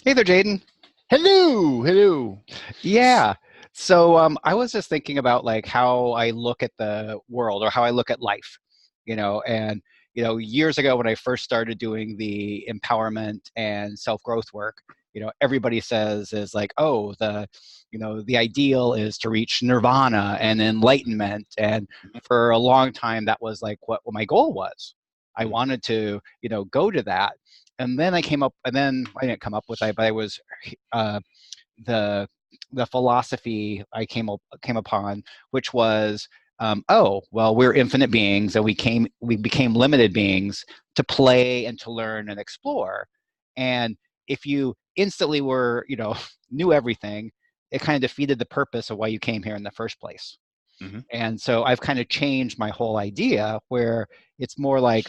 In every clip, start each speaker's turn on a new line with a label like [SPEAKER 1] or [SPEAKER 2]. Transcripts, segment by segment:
[SPEAKER 1] Hey there, Jaden.
[SPEAKER 2] Hello, hello.
[SPEAKER 1] Yeah. So I was just thinking about like how I look at the world or how I look at life, and years ago when I first started doing the empowerment and self-growth work, everybody says is like, oh, the ideal is to reach nirvana and enlightenment. And for a long time, that was like what my goal was. I wanted to, go to that. And then I didn't come up with it, but I was uh, the the philosophy I came upon, which was, oh well, we're infinite beings, and we became limited beings to play and to learn and explore. And if you instantly were, knew everything, it kind of defeated the purpose of why you came here in the first place.
[SPEAKER 2] Hmm.
[SPEAKER 1] And so I've kind of changed my whole idea where it's more like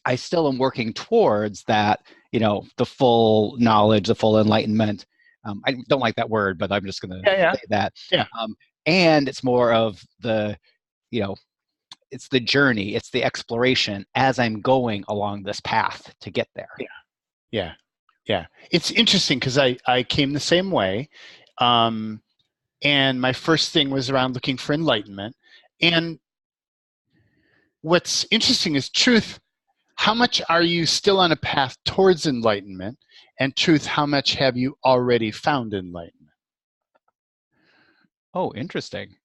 [SPEAKER 1] I still am working towards that, the full knowledge, the full enlightenment. I don't like that word, but I'm just going to
[SPEAKER 2] Yeah, yeah,
[SPEAKER 1] say that.
[SPEAKER 2] yeah,
[SPEAKER 1] And it's more of you know, it's the journey, it's the exploration as I'm going along this path to get there.
[SPEAKER 2] yeah, yeah, yeah. It's interesting because I came the same way, um, and my first thing was around looking for enlightenment. And what's interesting is truth. How much are you still on a path towards enlightenment? And truth, how much have you already found enlightenment?
[SPEAKER 1] Oh, interesting.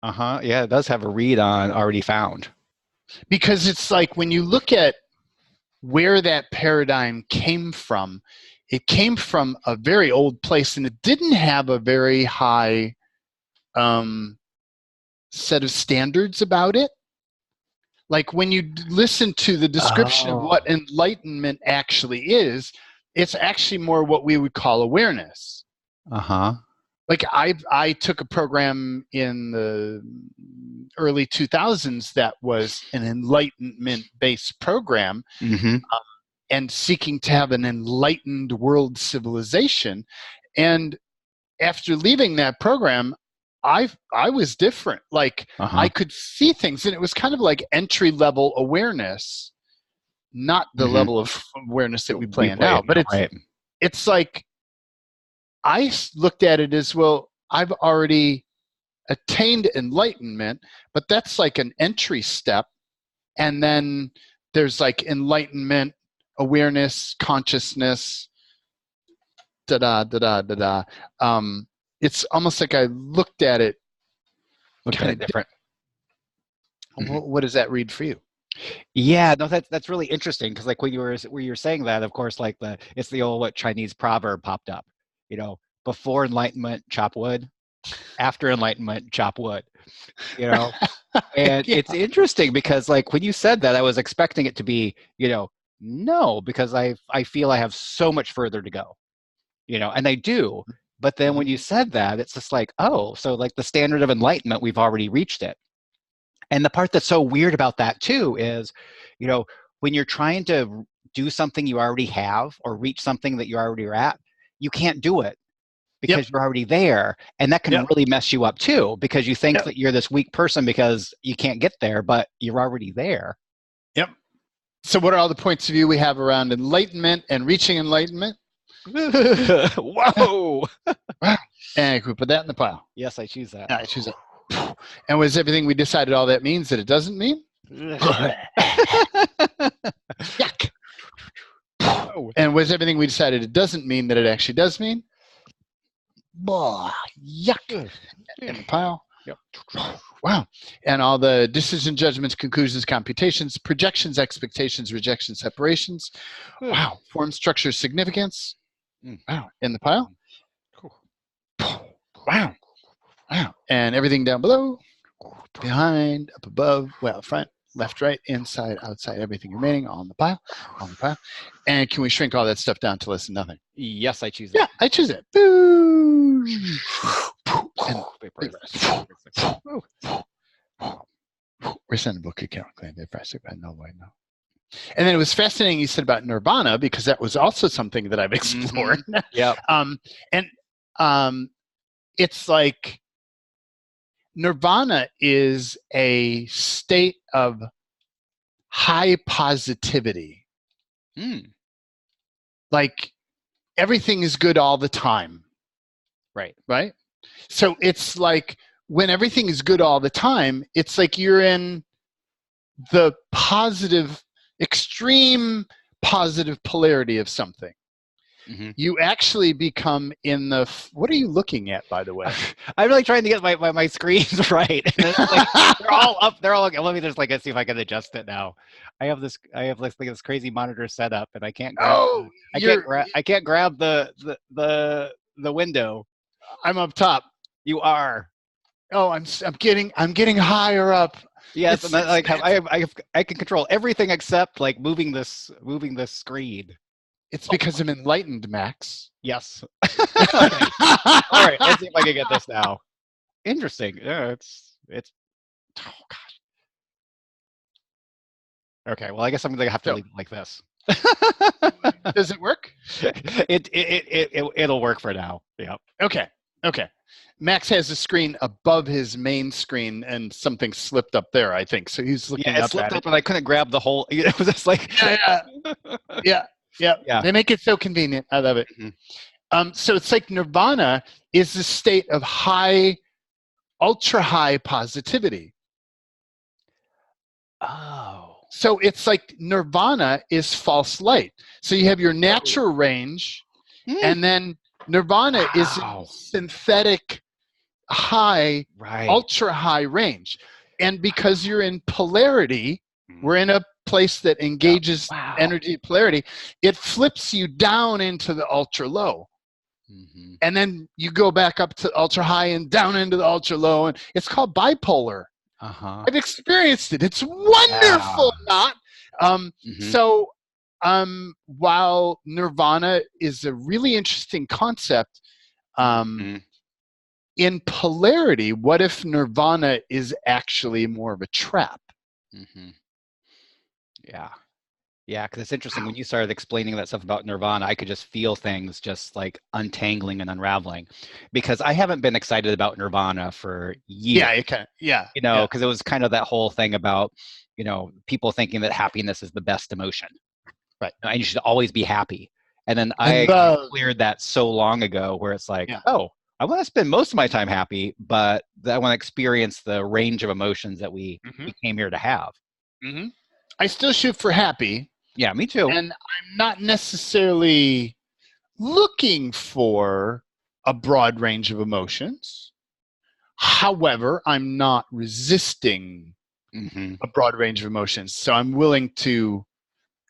[SPEAKER 1] Uh-huh. Yeah, it does have a read on already found.
[SPEAKER 2] Because it's like when you look at where that paradigm came from, it came from a very old place, and it didn't have a very high um, set of standards about it. Like when you listen to the description of
[SPEAKER 1] Oh.
[SPEAKER 2] what enlightenment actually is, it's actually more what we would call awareness.
[SPEAKER 1] Uh-huh.
[SPEAKER 2] Like I took a program in the early 2000s that was an enlightenment based program,
[SPEAKER 1] Mm-hmm.
[SPEAKER 2] and seeking to have an enlightened world civilization. And after leaving that program, I was different. Like I
[SPEAKER 1] Uh-huh.
[SPEAKER 2] could see things, and it was kind of like entry level awareness, not the
[SPEAKER 1] Mm-hmm.
[SPEAKER 2] level of awareness that we
[SPEAKER 1] We
[SPEAKER 2] play in
[SPEAKER 1] play
[SPEAKER 2] now.
[SPEAKER 1] it
[SPEAKER 2] But
[SPEAKER 1] now, right?
[SPEAKER 2] it's like looked at it as, well, I've already attained enlightenment, but that's like an entry step. And then there's like enlightenment, awareness, consciousness, da da da da da da. It's almost like I looked at it
[SPEAKER 1] Looked at
[SPEAKER 2] kind
[SPEAKER 1] it
[SPEAKER 2] of.
[SPEAKER 1] different. Mm-hmm.
[SPEAKER 2] What does that read for you?
[SPEAKER 1] Yeah, no, that's really interesting because like when you were saying that, of course, like it's the old what Chinese proverb popped up, before enlightenment, chop wood, after enlightenment, chop wood, you know. And
[SPEAKER 2] Yeah.
[SPEAKER 1] it's interesting because like when you said that, I was expecting it to be, no, because I feel I have so much further to go, and I do. But then when
[SPEAKER 2] Mhm.
[SPEAKER 1] you said that, it's just like, oh, so like the standard of enlightenment, we've already reached it. And the part that's so weird about that too is, you know, when you're trying to do something you already have or reach something that you already are at, you can't do it
[SPEAKER 2] Yep.
[SPEAKER 1] because you're already there. And that can
[SPEAKER 2] Yep.
[SPEAKER 1] really mess you up too, because you think
[SPEAKER 2] Yep.
[SPEAKER 1] that you're this weak person because you can't get there, but you're already there.
[SPEAKER 2] Yep. So, what are all the points of view we have around enlightenment and reaching enlightenment?
[SPEAKER 1] Whoa.
[SPEAKER 2] Wow. And can we put that in the pile?
[SPEAKER 1] Yes, I choose that.
[SPEAKER 2] Yeah, I choose it. And was everything we decided all that means that it doesn't mean? Yuck.
[SPEAKER 1] Whoa.
[SPEAKER 2] And was everything we decided it doesn't mean that it actually does mean? Blah, yuck. In the pile.
[SPEAKER 1] Yep.
[SPEAKER 2] Wow. And all the decision, judgments, conclusions, computations, projections, expectations, rejections, separations. Wow. Form, structure, significance. Wow. In the pile. Wow. Wow. And everything down below, behind, up above, well, front, left, right, inside, outside, everything remaining on the pile, on the pile. And can we shrink all that stuff down to less than nothing?
[SPEAKER 1] Yes, I choose
[SPEAKER 2] Yeah,
[SPEAKER 1] that.
[SPEAKER 2] I choose it. Boo! And we're sending book account claim. No way, no. And then it was fascinating you said about Nirvana, because that was also something that I've explored.
[SPEAKER 1] Mm-hmm. Yep.
[SPEAKER 2] And it's like Nirvana is a state of high positivity.
[SPEAKER 1] Mm.
[SPEAKER 2] like everything is good all the time,
[SPEAKER 1] Right.
[SPEAKER 2] right? So it's like when everything is good all the time, it's like you're in the positive, extreme positive polarity of something.
[SPEAKER 1] Hmm.
[SPEAKER 2] You actually become in the, what are you looking at, by the way?
[SPEAKER 1] I'm really trying to get my screens right, and it's like they're all up. They're all. Let me just see if I can adjust it now. I have this crazy monitor set up, and I can't grab.
[SPEAKER 2] Oh,
[SPEAKER 1] I can't grab the window.
[SPEAKER 2] I'm up top.
[SPEAKER 1] You are.
[SPEAKER 2] Oh, I'm getting higher up.
[SPEAKER 1] Yes, and
[SPEAKER 2] It's
[SPEAKER 1] then, like
[SPEAKER 2] expansive.
[SPEAKER 1] I can control everything except like moving this screen.
[SPEAKER 2] It's
[SPEAKER 1] Oh,
[SPEAKER 2] because I'm enlightened, Max.
[SPEAKER 1] yes. Okay. All right. Let's see if I can get this now. Interesting. Yeah, it's. Oh gosh. Okay. Well, I guess I'm gonna have to
[SPEAKER 2] So,
[SPEAKER 1] leave it like this.
[SPEAKER 2] does it work?
[SPEAKER 1] It'll work for now. Yep.
[SPEAKER 2] Okay. Okay. Max has a screen above his main screen, and something slipped up there, I think. So he's
[SPEAKER 1] Yeah,
[SPEAKER 2] looking
[SPEAKER 1] it
[SPEAKER 2] up
[SPEAKER 1] slipped
[SPEAKER 2] at it.
[SPEAKER 1] up and I couldn't grab the whole. It was just like.
[SPEAKER 2] Yeah, yeah, yeah, yeah.
[SPEAKER 1] Yeah.
[SPEAKER 2] They make it so convenient. I love it.
[SPEAKER 1] Mhm.
[SPEAKER 2] So it's like Nirvana is the state of high, ultra high positivity.
[SPEAKER 1] Oh.
[SPEAKER 2] So it's like Nirvana is false light. So you have your natural range,
[SPEAKER 1] Mm.
[SPEAKER 2] and then Nirvana is in
[SPEAKER 1] Wow.
[SPEAKER 2] synthetic high,
[SPEAKER 1] Right.
[SPEAKER 2] ultra high range. And because you're in polarity,
[SPEAKER 1] Mm.
[SPEAKER 2] we're in a place that
[SPEAKER 1] Yeah.
[SPEAKER 2] engages
[SPEAKER 1] Wow.
[SPEAKER 2] energy polarity, it flips you down into the ultra low.
[SPEAKER 1] Hmm.
[SPEAKER 2] And then you go back up to ultra high and down into the ultra low. And it's called bipolar.
[SPEAKER 1] Uh huh.
[SPEAKER 2] I've experienced it. It's
[SPEAKER 1] Yeah.
[SPEAKER 2] wonderful, not.
[SPEAKER 1] Hmm.
[SPEAKER 2] So while Nirvana is a really interesting concept, um,
[SPEAKER 1] Hmm.
[SPEAKER 2] in polarity, what if Nirvana is actually more of a trap?
[SPEAKER 1] Hmm. Yeah. Yeah, because it's interesting when you started explaining that stuff about Nirvana, I could just feel things just like untangling and unraveling because I haven't been excited about Nirvana for years,
[SPEAKER 2] Yeah, it kind of, yeah, yeah.
[SPEAKER 1] because it was kind of that whole thing about, people thinking that happiness is the best emotion
[SPEAKER 2] Right.
[SPEAKER 1] and you should always be happy. And then
[SPEAKER 2] And
[SPEAKER 1] I
[SPEAKER 2] love,
[SPEAKER 1] cleared that so long ago where it's like,
[SPEAKER 2] yeah.
[SPEAKER 1] oh, I want to spend most of my time happy, but I want to experience the range of emotions that we
[SPEAKER 2] Hmm.
[SPEAKER 1] came here to have.
[SPEAKER 2] Hmm. I still shoot for happy,
[SPEAKER 1] Yeah, me too.
[SPEAKER 2] and I'm not necessarily looking for a broad range of emotions. However, I'm not resisting
[SPEAKER 1] Hmm.
[SPEAKER 2] a broad range of emotions. So I'm willing to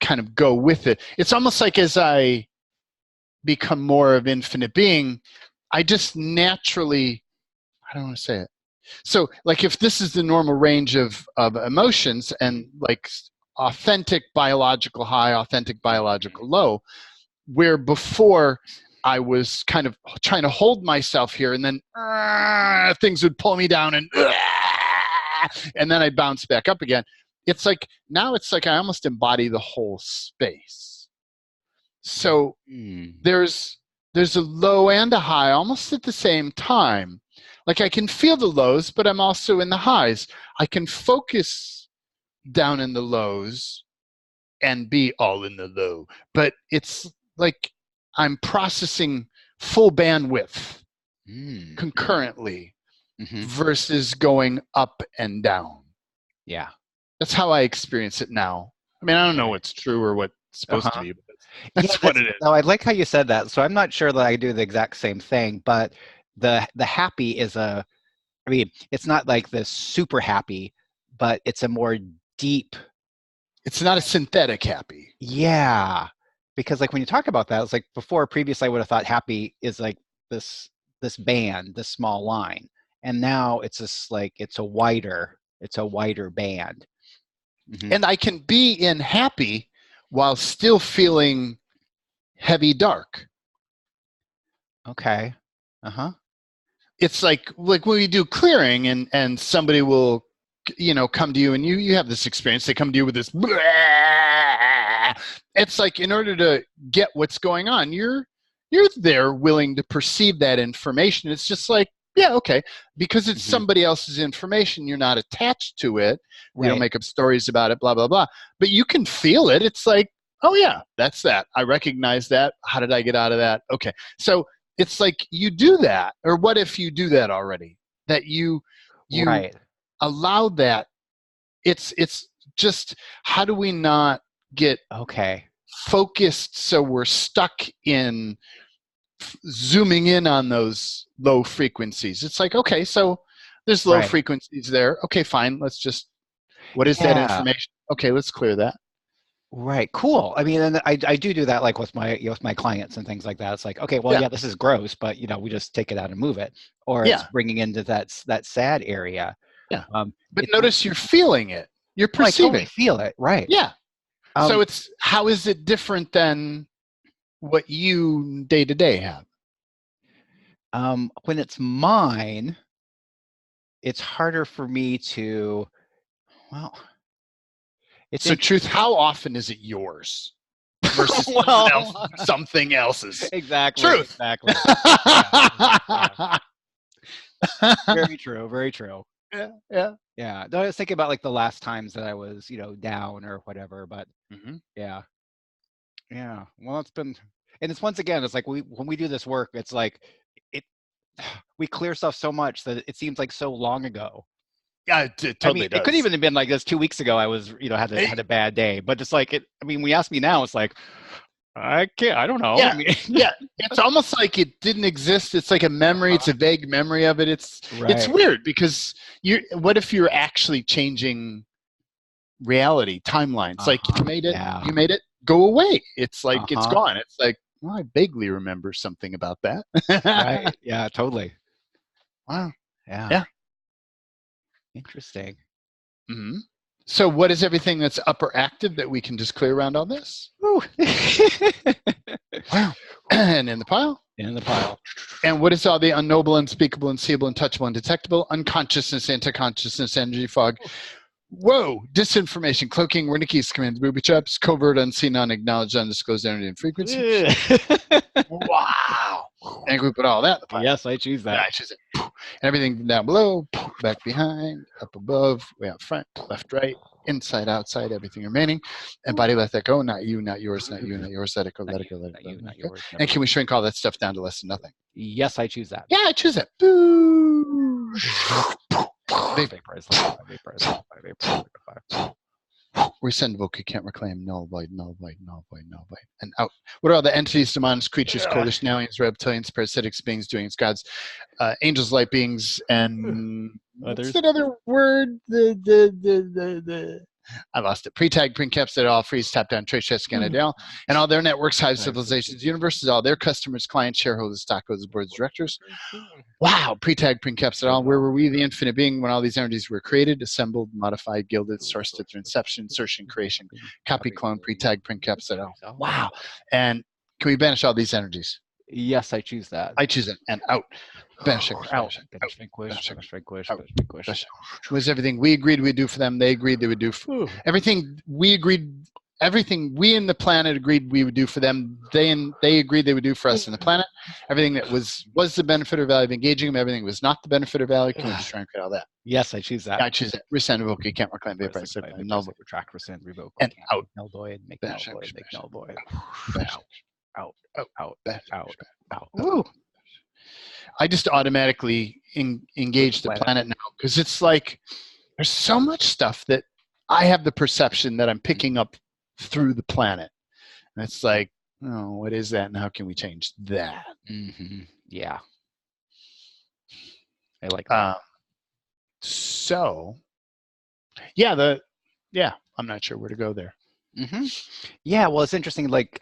[SPEAKER 2] kind of go with it. It's almost like as I become more of infinite being, I just naturally, I don't want to say it. So like if this is the normal range of emotions and like authentic biological high, authentic biological low, where before I was kind of trying to hold myself here and then things would pull me down and then I'd bounce back up again. It's like now it's like I almost embody the whole space. So
[SPEAKER 1] Mm.
[SPEAKER 2] there's a low and a high almost at the same time. Like I can feel the lows, but I'm also in the highs. I can focus down in the lows and be all in the low. But it's like I'm processing full bandwidth
[SPEAKER 1] Mm.
[SPEAKER 2] concurrently
[SPEAKER 1] Hmm.
[SPEAKER 2] versus going up and down.
[SPEAKER 1] Yeah.
[SPEAKER 2] That's how I experience it now. I mean, I don't know
[SPEAKER 1] Okay.
[SPEAKER 2] what's true or what's supposed to
[SPEAKER 1] Uh-huh.
[SPEAKER 2] be, but
[SPEAKER 1] Yeah,
[SPEAKER 2] that's what it
[SPEAKER 1] no,
[SPEAKER 2] is.
[SPEAKER 1] I like how you said that. So I'm not sure that I do the exact same thing, but the happy is I mean, it's not like the super happy, but it's a more deep,
[SPEAKER 2] It's not a synthetic happy.
[SPEAKER 1] yeah. Because like when you talk about that, it's like before previously I would have thought happy is like this band, this small line. And now it's just like it's a wider band. Hmm.
[SPEAKER 2] And I can be in happy while still feeling heavy dark.
[SPEAKER 1] Okay. Uh-huh.
[SPEAKER 2] It's like when we do clearing and somebody will come to you and you have this experience. They come to you with this it's like in order to get what's going on, you're there willing to perceive that information. It's just like, yeah, okay, because it's
[SPEAKER 1] Hmm.
[SPEAKER 2] somebody else's information, you're not attached to it. You don't
[SPEAKER 1] Right.
[SPEAKER 2] make up stories about it, blah blah blah, but you can feel it. It's like, Oh yeah, that's that. I recognize that. How did I get out of that? Okay. So it's like you do that, or what if you do that already? That you
[SPEAKER 1] Right.
[SPEAKER 2] allow that. It's just, how do we not get
[SPEAKER 1] Okay.
[SPEAKER 2] focused so we're stuck in zooming in on those low frequencies? It's like, okay, so there's low
[SPEAKER 1] Right.
[SPEAKER 2] frequencies there. Okay, fine. Let's just, what is that
[SPEAKER 1] Yeah.
[SPEAKER 2] information? Okay, let's clear that.
[SPEAKER 1] Right. Cool. I mean, and I do that like with my with my clients and things like that. It's like, okay, well,
[SPEAKER 2] Yeah,
[SPEAKER 1] yeah, this is gross, but we just take it out and move it, or it's
[SPEAKER 2] yeah,
[SPEAKER 1] bringing into that sad area.
[SPEAKER 2] yeah. But
[SPEAKER 1] It's
[SPEAKER 2] notice you're feeling it. You're
[SPEAKER 1] I totally
[SPEAKER 2] perceiving.
[SPEAKER 1] feel it. Right.
[SPEAKER 2] Yeah. So
[SPEAKER 1] Um,
[SPEAKER 2] it's, how is it different than what you day to day have?
[SPEAKER 1] when it's mine, it's harder for me to. Well, it's
[SPEAKER 2] So
[SPEAKER 1] interesting.
[SPEAKER 2] truth, how often is it yours versus
[SPEAKER 1] Well,
[SPEAKER 2] something else's?
[SPEAKER 1] exactly,
[SPEAKER 2] Truth.
[SPEAKER 1] exactly. Yeah, yeah, yeah. Very true. Very true.
[SPEAKER 2] Yeah, yeah.
[SPEAKER 1] Yeah. No, I was thinking about like the last times that I was, down or whatever, but
[SPEAKER 2] Hmm.
[SPEAKER 1] yeah. Yeah. Well, it's been, and it's once again, it's like when we do this work, it's like it, we clear stuff so much that it seems like so long ago.
[SPEAKER 2] Yeah, it
[SPEAKER 1] I mean,
[SPEAKER 2] totally
[SPEAKER 1] it could
[SPEAKER 2] does.
[SPEAKER 1] even have been like this 2 weeks ago. I was, had a
[SPEAKER 2] Eh,
[SPEAKER 1] bad day, but it's like it. I mean, we ask me now, it's like I can't. I don't know. I
[SPEAKER 2] yeah,
[SPEAKER 1] mean,
[SPEAKER 2] yeah. It's almost like it didn't exist. It's like a memory. It's a vague memory of it. It's
[SPEAKER 1] right.
[SPEAKER 2] weird because you. What if you're actually changing reality timelines? Like
[SPEAKER 1] Uh-huh. Yeah.
[SPEAKER 2] you made it go away. It's like it's
[SPEAKER 1] Uh-huh.
[SPEAKER 2] gone. It's like, well, I vaguely remember something about that.
[SPEAKER 1] Right. Yeah. Totally.
[SPEAKER 2] Wow.
[SPEAKER 1] Yeah.
[SPEAKER 2] Yeah.
[SPEAKER 1] Interesting.
[SPEAKER 2] Hmm. So, what is everything that's upper active that we can just clear around all this?
[SPEAKER 1] Woo.
[SPEAKER 2] Wow. And in the pile.
[SPEAKER 1] In the pile.
[SPEAKER 2] And what is all the unknowable, unspeakable, unseeable, untouchable, undetectable, unconsciousness, anti-consciousness, energy fog? Whoa! Disinformation, cloaking, Wernicke's commands, booby traps, covert, unseen, unacknowledged, undisclosed energy and frequency. Wow! And we put all that in the pile.
[SPEAKER 1] Yes, I choose
[SPEAKER 2] And
[SPEAKER 1] that.
[SPEAKER 2] I choose it. And everything down below, back behind, up above, way out front, left, right, inside, outside, everything remaining. And body, let that go. Not you, not yours, not you, not yours. Let it go,
[SPEAKER 1] Not
[SPEAKER 2] let it
[SPEAKER 1] you,
[SPEAKER 2] go, let it
[SPEAKER 1] not
[SPEAKER 2] go,
[SPEAKER 1] you,
[SPEAKER 2] let
[SPEAKER 1] not
[SPEAKER 2] it go.
[SPEAKER 1] yours.
[SPEAKER 2] And
[SPEAKER 1] Never
[SPEAKER 2] can
[SPEAKER 1] mind.
[SPEAKER 2] we shrink all that stuff down to less than nothing?
[SPEAKER 1] Yes, I choose that.
[SPEAKER 2] Yeah, I choose it. Boo.
[SPEAKER 1] Vaporize like a vaporize like a vaporize like a fire.
[SPEAKER 2] Resend vote, can't reclaim, null, void, null, void, null, void, null, void. And out. What are all the entities, demons, creatures, coalition, aliens, reptilians, parasitic beings, doings, gods, angels, light beings, and what's
[SPEAKER 1] Others.
[SPEAKER 2] that other word? The I lost it. Pre-tag, pre-encapsulated, all freeze, tap down, trace, chest, scan, Adele, and all their networks, hive, civilizations, universes, all their customers, clients, shareholders, stockholders, boards, directors. Wow, pre-tag, pre-encapsulated, all. Where were we, the infinite being, when all these energies were created, assembled, modified, gilded, sourced at their inception, insertion, creation, copy, clone, pre-tag, pre-encapsulated, all. Wow. And can we banish all these energies?
[SPEAKER 1] Yes, I choose that.
[SPEAKER 2] I choose it. And out. Banish it,
[SPEAKER 1] Out.
[SPEAKER 2] banish it, out,
[SPEAKER 1] Banish, vanquish,
[SPEAKER 2] banish it,
[SPEAKER 1] banish, vanquish,
[SPEAKER 2] out.
[SPEAKER 1] banish, vanquish.
[SPEAKER 2] It was everything we agreed we'd do for them. They agreed they would do for everything we agreed. Everything we and the planet agreed we would do for them. They agreed they would do for us and the planet. Everything that was the benefit or value of engaging them. Everything that was not the benefit or value. Can we just try and create all that?
[SPEAKER 1] Yes, I choose that.
[SPEAKER 2] Yeah, I choose it. Resend, revoke, you can't reclaim, vaporize, null,
[SPEAKER 1] Retract, rescind, revoke,
[SPEAKER 2] and
[SPEAKER 1] recant,
[SPEAKER 2] out.
[SPEAKER 1] make null void, make null
[SPEAKER 2] Banish,
[SPEAKER 1] void, make null void.
[SPEAKER 2] banish,
[SPEAKER 1] Out, out,
[SPEAKER 2] out,
[SPEAKER 1] out,
[SPEAKER 2] banish,
[SPEAKER 1] out, out.
[SPEAKER 2] Woo! I just automatically
[SPEAKER 1] With the
[SPEAKER 2] engage the
[SPEAKER 1] planet.
[SPEAKER 2] planet now because it's like there's so much stuff that I have the perception that I'm picking up through the planet. And it's like, oh, what is that and how can we change that?
[SPEAKER 1] Mm-hmm. Yeah. I like that.
[SPEAKER 2] So, I'm not sure where to go there.
[SPEAKER 1] Mm-hmm. Yeah, well, it's interesting. Like,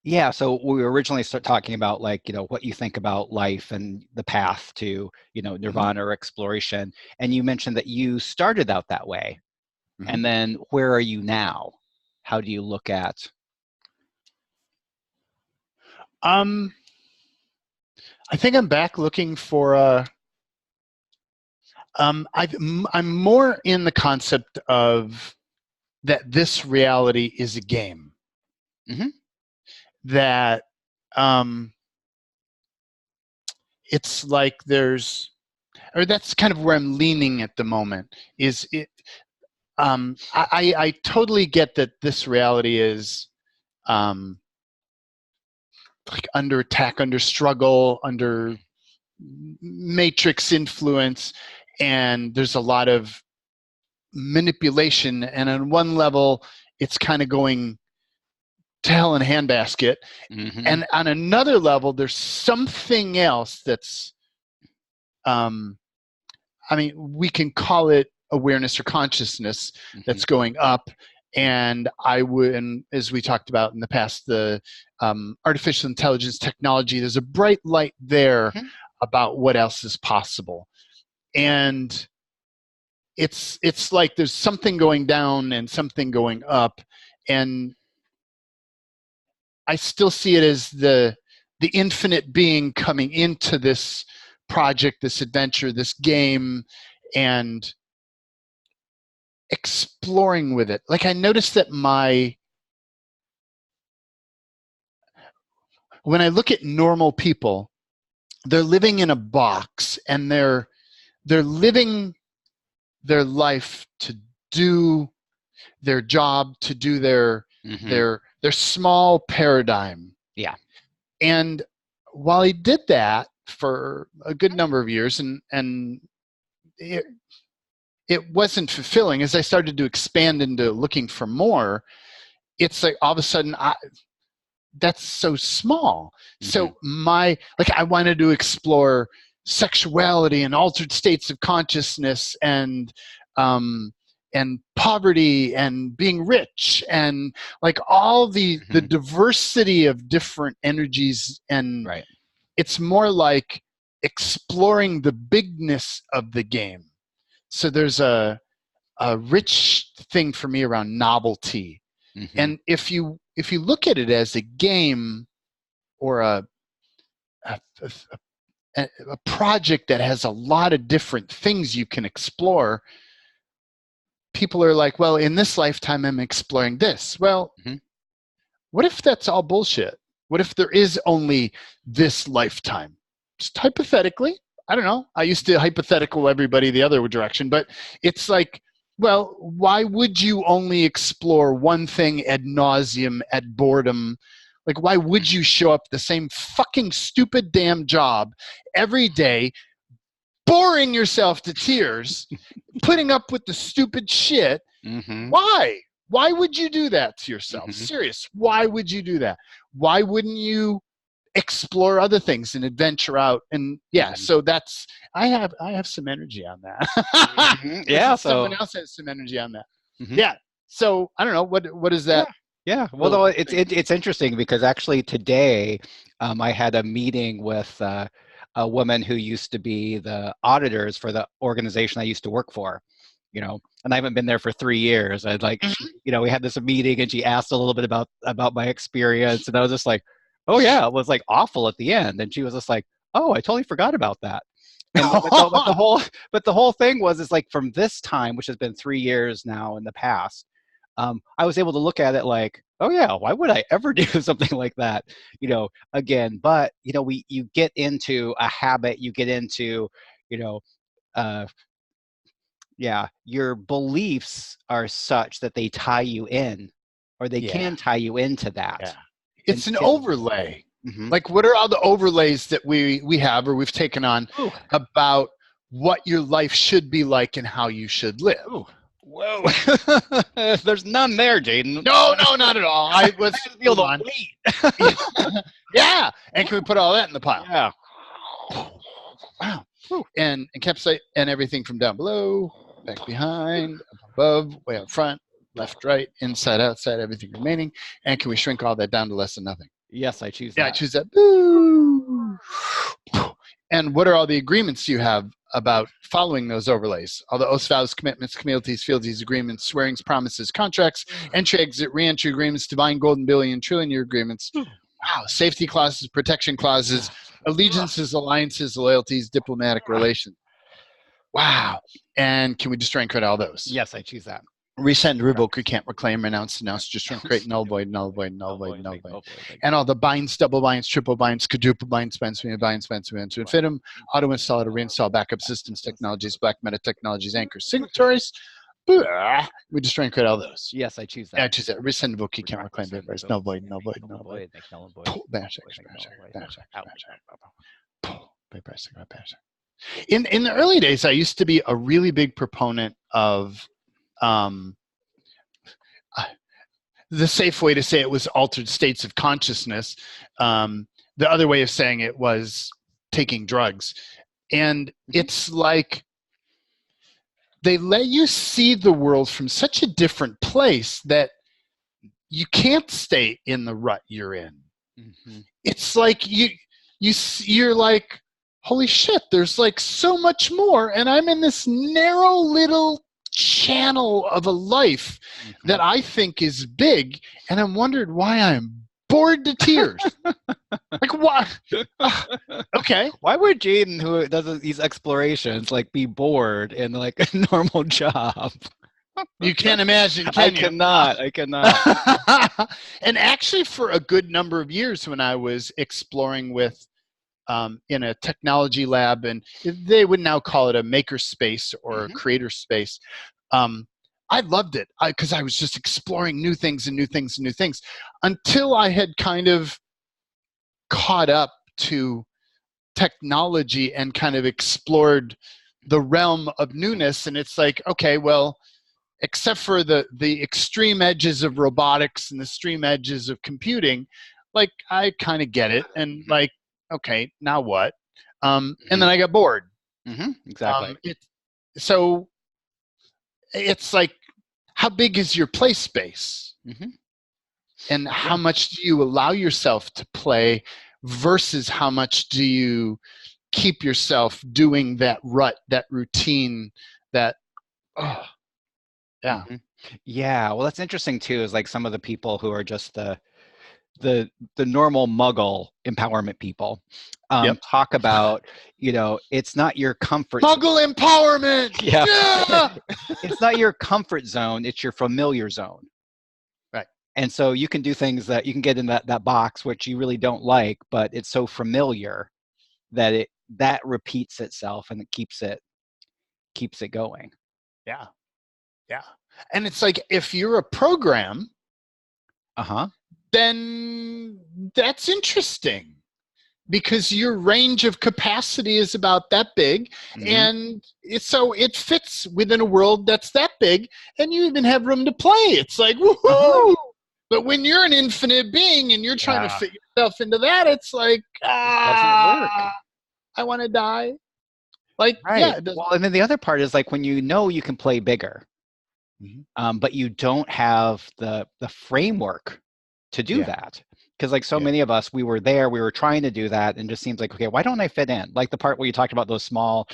[SPEAKER 1] yeah. So we originally start talking about like what you think about life and the path to Nirvana or exploration, and you mentioned that you started out that way,
[SPEAKER 2] Mm-hmm.
[SPEAKER 1] and then where are you now? How do you look at?
[SPEAKER 2] I think I'm back looking for I'm more in the concept of that this reality is a game.
[SPEAKER 1] Mm-hmm.
[SPEAKER 2] That it's like that's kind of where I'm leaning at the moment. Is it? I totally get that this reality is like under attack, under struggle, under matrix influence, and there's a lot of manipulation. And on one level, it's kind of going to hell in a handbasket.
[SPEAKER 1] Mm-hmm.
[SPEAKER 2] And on another level, there's something else that's, I mean, we can call it awareness or consciousness that's going up. And I would, and as we talked about in the past, the artificial intelligence technology, there's a bright light there about what else is possible. And it's like there's something going down and something going up. And I still see it as the infinite being coming into this project, this adventure, this game, and exploring with it. Like I noticed that when I look at normal people, they're living in a box and they're living their life to do their job, to do their small paradigm.
[SPEAKER 1] Yeah.
[SPEAKER 2] And while he did that for a good number of years, and it wasn't fulfilling, as I started to expand into looking for more, it's like all of a sudden that's so small. So I wanted to explore sexuality and altered states of consciousness and poverty and being rich and like all the diversity of different energies. And it's more like exploring the bigness of the game. So there's a rich thing for me around novelty. And if you look at it as a game or a project that has a lot of different things you can explore, people are like, well, in this lifetime, I'm exploring this. Well, what if that's all bullshit? What if there is only this lifetime? Just hypothetically, I don't know. I used to hypothetical everybody the other direction, but it's like, well, why would you only explore one thing ad nauseum at boredom? Like, why would you show up the same fucking stupid damn job every day, boring yourself to tears, putting up with the stupid shit? Why? Why would you do that to yourself? Serious. Why would you do that? Why wouldn't you explore other things and adventure out? And so that's, I have some energy on that.
[SPEAKER 1] Yeah.
[SPEAKER 2] So someone else has some energy on that. Yeah. So I don't know, what is that?
[SPEAKER 1] Yeah. Well, though it's interesting because actually today I had a meeting with a woman who used to be the auditors for the organization I used to work for, and I haven't been there for 3 years. I'd like, we had this meeting and she asked a little bit about my experience, and I was just like, oh yeah, it was like awful at the end. And she was just like, oh, I totally forgot about that. And but the whole thing was, it's like from this time, which has been 3 years now in the past, I was able to look at it like, oh yeah, why would I ever do something like that? Again, but you get into a habit, you get into, your beliefs are such that they tie you in, or they can tie you into that.
[SPEAKER 2] Yeah. It's an overlay. Like, what are all the overlays that we have or we've taken on about what your life should be like and how you should live?
[SPEAKER 1] Whoa. There's none there, Jaden.
[SPEAKER 2] No, not at all. I was
[SPEAKER 1] feel the weight.
[SPEAKER 2] Yeah. And can we put all that in the pile?
[SPEAKER 1] Yeah.
[SPEAKER 2] Wow. And encapsulate and everything from down below, back behind, up above, way up front, left, right, inside, outside, everything remaining. And can we shrink all that down to less than nothing?
[SPEAKER 1] Yes, I choose that.
[SPEAKER 2] Yeah, I choose that. Boo. And what are all the agreements you have about following those overlays? All the oaths, vows, commitments, communities, fealties, agreements, swearings, promises, contracts, entry, exit, re-entry agreements, divine, golden, billion, trillion-year agreements. Wow. Safety clauses, protection clauses, allegiances, alliances, loyalties, diplomatic relations. Wow. And can we destroy and create all those?
[SPEAKER 1] Yes, I choose that.
[SPEAKER 2] Resend, revoke, recant, reclaim, renounce, denounce, destroy, create, null, void, null, void, null, void, null, void. And all the binds, double binds, triple binds, quadruple binds, binds, to infinitum, auto install, to reinstall, backup systems, technologies, black meta technologies, anchors, signatories, We just try and create all those.
[SPEAKER 1] Yes, I choose
[SPEAKER 2] Yeah,
[SPEAKER 1] that.
[SPEAKER 2] choose that. Rescind book key camera claim
[SPEAKER 1] Resend,
[SPEAKER 2] papers.
[SPEAKER 1] vote,
[SPEAKER 2] Null void, null
[SPEAKER 1] make
[SPEAKER 2] void,
[SPEAKER 1] null
[SPEAKER 2] null void.
[SPEAKER 1] void, make null void,
[SPEAKER 2] Pull, bash,
[SPEAKER 1] void, make
[SPEAKER 2] bash,
[SPEAKER 1] null void,
[SPEAKER 2] bash,
[SPEAKER 1] out.
[SPEAKER 2] bash, pull, bash, bash. In the early days, I used to be a really big proponent of um, the safe way to say it was altered states of consciousness. The other way of saying it was taking drugs. And it's like they let you see the world from such a different place that you can't stay in the rut you're in.
[SPEAKER 1] Mm-hmm.
[SPEAKER 2] It's like you're like, holy shit, there's like so much more, and I'm in this narrow little channel of a life
[SPEAKER 1] Mm-hmm.
[SPEAKER 2] that I think is big, and I'm wondering why I'm bored to tears. Like what? Okay.
[SPEAKER 1] Why would Jaden, who does these explorations, like be bored in like a normal job?
[SPEAKER 2] You can't imagine,
[SPEAKER 1] I
[SPEAKER 2] can you?
[SPEAKER 1] cannot. I cannot.
[SPEAKER 2] And actually, for a good number of years, when I was exploring with in a technology lab, and they would now call it a maker space or a
[SPEAKER 1] Mm-hmm.
[SPEAKER 2] creator space. I loved it because I was just exploring new things and new things and new things until I had kind of caught up to technology and kind of explored the realm of newness. And it's like, okay, well, except for the extreme edges of robotics and the extreme edges of computing, like I kind of get it. And
[SPEAKER 1] Mm-hmm.
[SPEAKER 2] like, okay, now what? And
[SPEAKER 1] Mm-hmm.
[SPEAKER 2] then I got bored.
[SPEAKER 1] Mm-hmm. Exactly.
[SPEAKER 2] So it's like, how big is your play space?
[SPEAKER 1] Mm-hmm.
[SPEAKER 2] And how
[SPEAKER 1] Yeah.
[SPEAKER 2] much do you allow yourself to play versus how much do you keep yourself doing that rut, that routine, that, oh, yeah.
[SPEAKER 1] Mm-hmm. Yeah. Well, that's interesting too. Is like some of the people who are just the the normal Muggle empowerment people
[SPEAKER 2] Yep.
[SPEAKER 1] talk about, it's not your comfort zone.
[SPEAKER 2] Muggle empowerment.
[SPEAKER 1] Yeah.
[SPEAKER 2] Yeah.
[SPEAKER 1] It's not your comfort zone, it's your familiar zone.
[SPEAKER 2] Right.
[SPEAKER 1] And so you can do things that you can get in that box which you really don't like, but it's so familiar that that repeats itself and it keeps it going.
[SPEAKER 2] Yeah. Yeah. And it's like, if you're a program,
[SPEAKER 1] Uh-huh.
[SPEAKER 2] then that's interesting because your range of capacity is about that big.
[SPEAKER 1] Mm-hmm.
[SPEAKER 2] And so it fits within a world that's that big, and you even have room to play. It's like,
[SPEAKER 1] Uh-huh.
[SPEAKER 2] woohoo! But when you're an infinite being and you're trying to
[SPEAKER 1] Yeah.
[SPEAKER 2] fit yourself into that, it's like,
[SPEAKER 1] It doesn't work.
[SPEAKER 2] I want to die. Like, yeah,
[SPEAKER 1] Right.
[SPEAKER 2] it doesn't.
[SPEAKER 1] Well, and then the other part is like when you can play bigger,
[SPEAKER 2] Mhm.
[SPEAKER 1] but you don't have the framework to do
[SPEAKER 2] Yeah,
[SPEAKER 1] that. Because like so
[SPEAKER 2] yeah.
[SPEAKER 1] many of us, we were trying to do that, and just seems like, okay, why don't I fit in? Like the part where you talked about those small,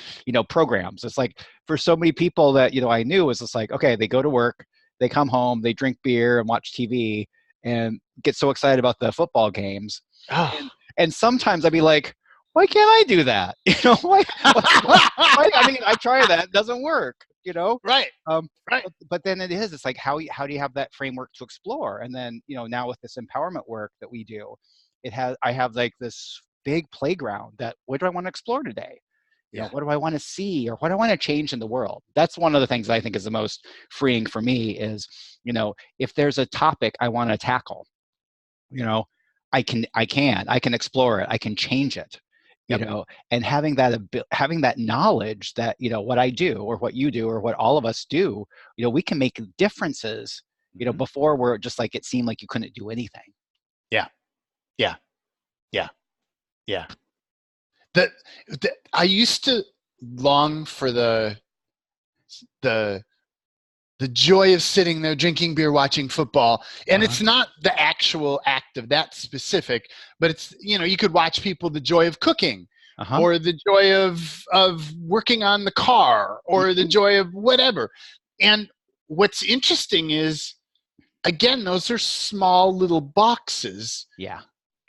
[SPEAKER 1] programs. It's like for so many people that I knew, was just like, okay, they go to work, they come home, they drink beer and watch TV, and get so excited about the football games, and
[SPEAKER 2] Oh.
[SPEAKER 1] and sometimes I'd be like, why can't I do that? Why? I mean, I try that, it doesn't work.
[SPEAKER 2] Right,
[SPEAKER 1] Um,
[SPEAKER 2] right.
[SPEAKER 1] but then it's like how do you have that framework to explore? And then now with this empowerment work that we do, I have like this big playground that what do I want to explore today?
[SPEAKER 2] Yeah.
[SPEAKER 1] What do I want to see, or what do I want to change in the world? That's one of the things that I think is the most freeing for me is, if there's a topic I want to tackle, you know I can explore it, I can change it,
[SPEAKER 2] Yep.
[SPEAKER 1] and having that knowledge that what I do or what you do or what all of us do, we can make differences,
[SPEAKER 2] Mhm.
[SPEAKER 1] before we're just like it seemed like you couldn't do anything.
[SPEAKER 2] Yeah. Yeah. Yeah. Yeah. The, I used to long for the the joy of sitting there drinking beer watching football, and
[SPEAKER 1] Uh-huh.
[SPEAKER 2] it's not the actual act of that specific, but it's, you could watch people, the joy of cooking,
[SPEAKER 1] Uh-huh.
[SPEAKER 2] or the joy of working on the car, or the
[SPEAKER 1] Mhm.
[SPEAKER 2] joy of whatever. And what's interesting is, again, those are small little boxes.
[SPEAKER 1] Yeah.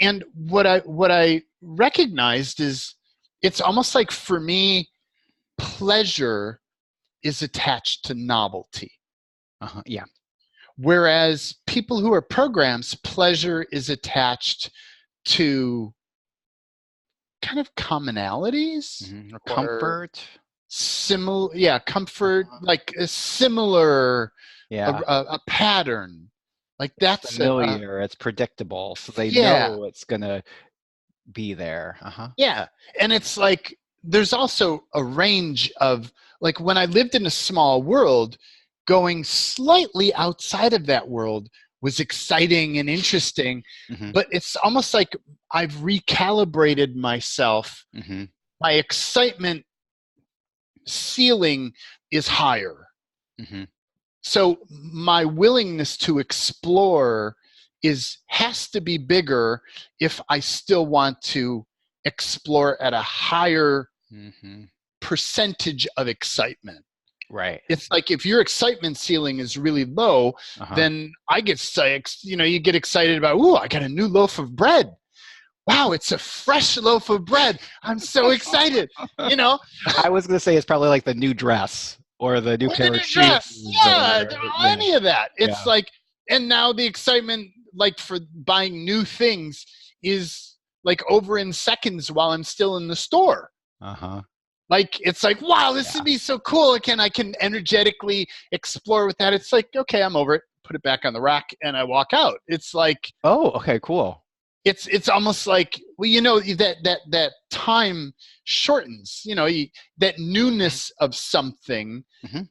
[SPEAKER 2] And what I recognized is, it's almost like, for me, pleasure is attached to novelty.
[SPEAKER 1] Uh-huh. Yeah.
[SPEAKER 2] Whereas people who are programs, pleasure is attached to kind of commonalities,
[SPEAKER 1] Or
[SPEAKER 2] or
[SPEAKER 1] comfort.
[SPEAKER 2] similar, yeah, comfort,
[SPEAKER 1] Uh-huh.
[SPEAKER 2] like a similar,
[SPEAKER 1] Yeah.
[SPEAKER 2] a pattern. Like
[SPEAKER 1] It's
[SPEAKER 2] that's
[SPEAKER 1] familiar, it's predictable, so they
[SPEAKER 2] yeah,
[SPEAKER 1] know it's gonna be there. Uh-huh.
[SPEAKER 2] yeah. And it's like there's also a range of, like, when I lived in a small world, going slightly outside of that world was exciting and interesting,
[SPEAKER 1] Hmm.
[SPEAKER 2] but it's almost like I've recalibrated myself.
[SPEAKER 1] Hmm.
[SPEAKER 2] My excitement ceiling is higher.
[SPEAKER 1] Hmm.
[SPEAKER 2] So my willingness to explore is has to be bigger if I still want to explore at a higher
[SPEAKER 1] Hmm.
[SPEAKER 2] percentage of excitement.
[SPEAKER 1] Right.
[SPEAKER 2] It's like if your excitement ceiling is really low,
[SPEAKER 1] Uh-huh.
[SPEAKER 2] then I get you get excited about, ooh, I got a new loaf of bread. Wow, it's a fresh loaf of bread. I'm so excited. You know,
[SPEAKER 1] I was gonna say it's probably like the new dress or the new
[SPEAKER 2] with a
[SPEAKER 1] pair of
[SPEAKER 2] new dress.
[SPEAKER 1] shoes
[SPEAKER 2] Yeah,
[SPEAKER 1] or yeah,
[SPEAKER 2] any of that. It's
[SPEAKER 1] yeah.
[SPEAKER 2] like, and now the excitement, like for buying new things, is like over in seconds while I'm still in the store.
[SPEAKER 1] Uh-huh.
[SPEAKER 2] Like it's like, wow, this would
[SPEAKER 1] Yeah.
[SPEAKER 2] be so cool. I can energetically explore with that. It's like, okay, I'm over it. Put it back on the rack and I walk out. It's like
[SPEAKER 1] Oh, okay, cool.
[SPEAKER 2] it's almost like, well, that time shortens. That newness of something.
[SPEAKER 1] Hmm.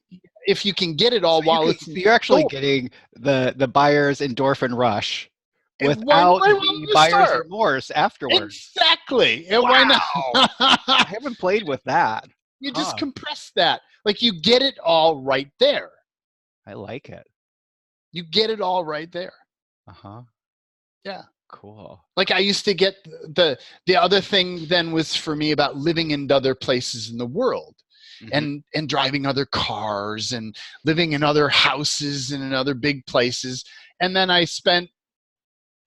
[SPEAKER 2] If you can get it
[SPEAKER 1] So
[SPEAKER 2] all
[SPEAKER 1] you
[SPEAKER 2] while
[SPEAKER 1] can,
[SPEAKER 2] it's in
[SPEAKER 1] so
[SPEAKER 2] the
[SPEAKER 1] you're actually
[SPEAKER 2] store,
[SPEAKER 1] getting the buyer's endorphin rush
[SPEAKER 2] why
[SPEAKER 1] without
[SPEAKER 2] while in
[SPEAKER 1] the
[SPEAKER 2] the
[SPEAKER 1] buyer's
[SPEAKER 2] store?
[SPEAKER 1] remorse afterwards.
[SPEAKER 2] Exactly. And why not?
[SPEAKER 1] Wow. I haven't played with that.
[SPEAKER 2] You just
[SPEAKER 1] Huh.
[SPEAKER 2] compress that. Like you get it all right there.
[SPEAKER 1] I like it.
[SPEAKER 2] You get it all right there.
[SPEAKER 1] Uh-huh.
[SPEAKER 2] Yeah.
[SPEAKER 1] Cool.
[SPEAKER 2] Like I used to get the other thing then was for me about living in other places in the world,
[SPEAKER 1] Hmm.
[SPEAKER 2] and driving other cars and living in other houses and in other big places. And then I spent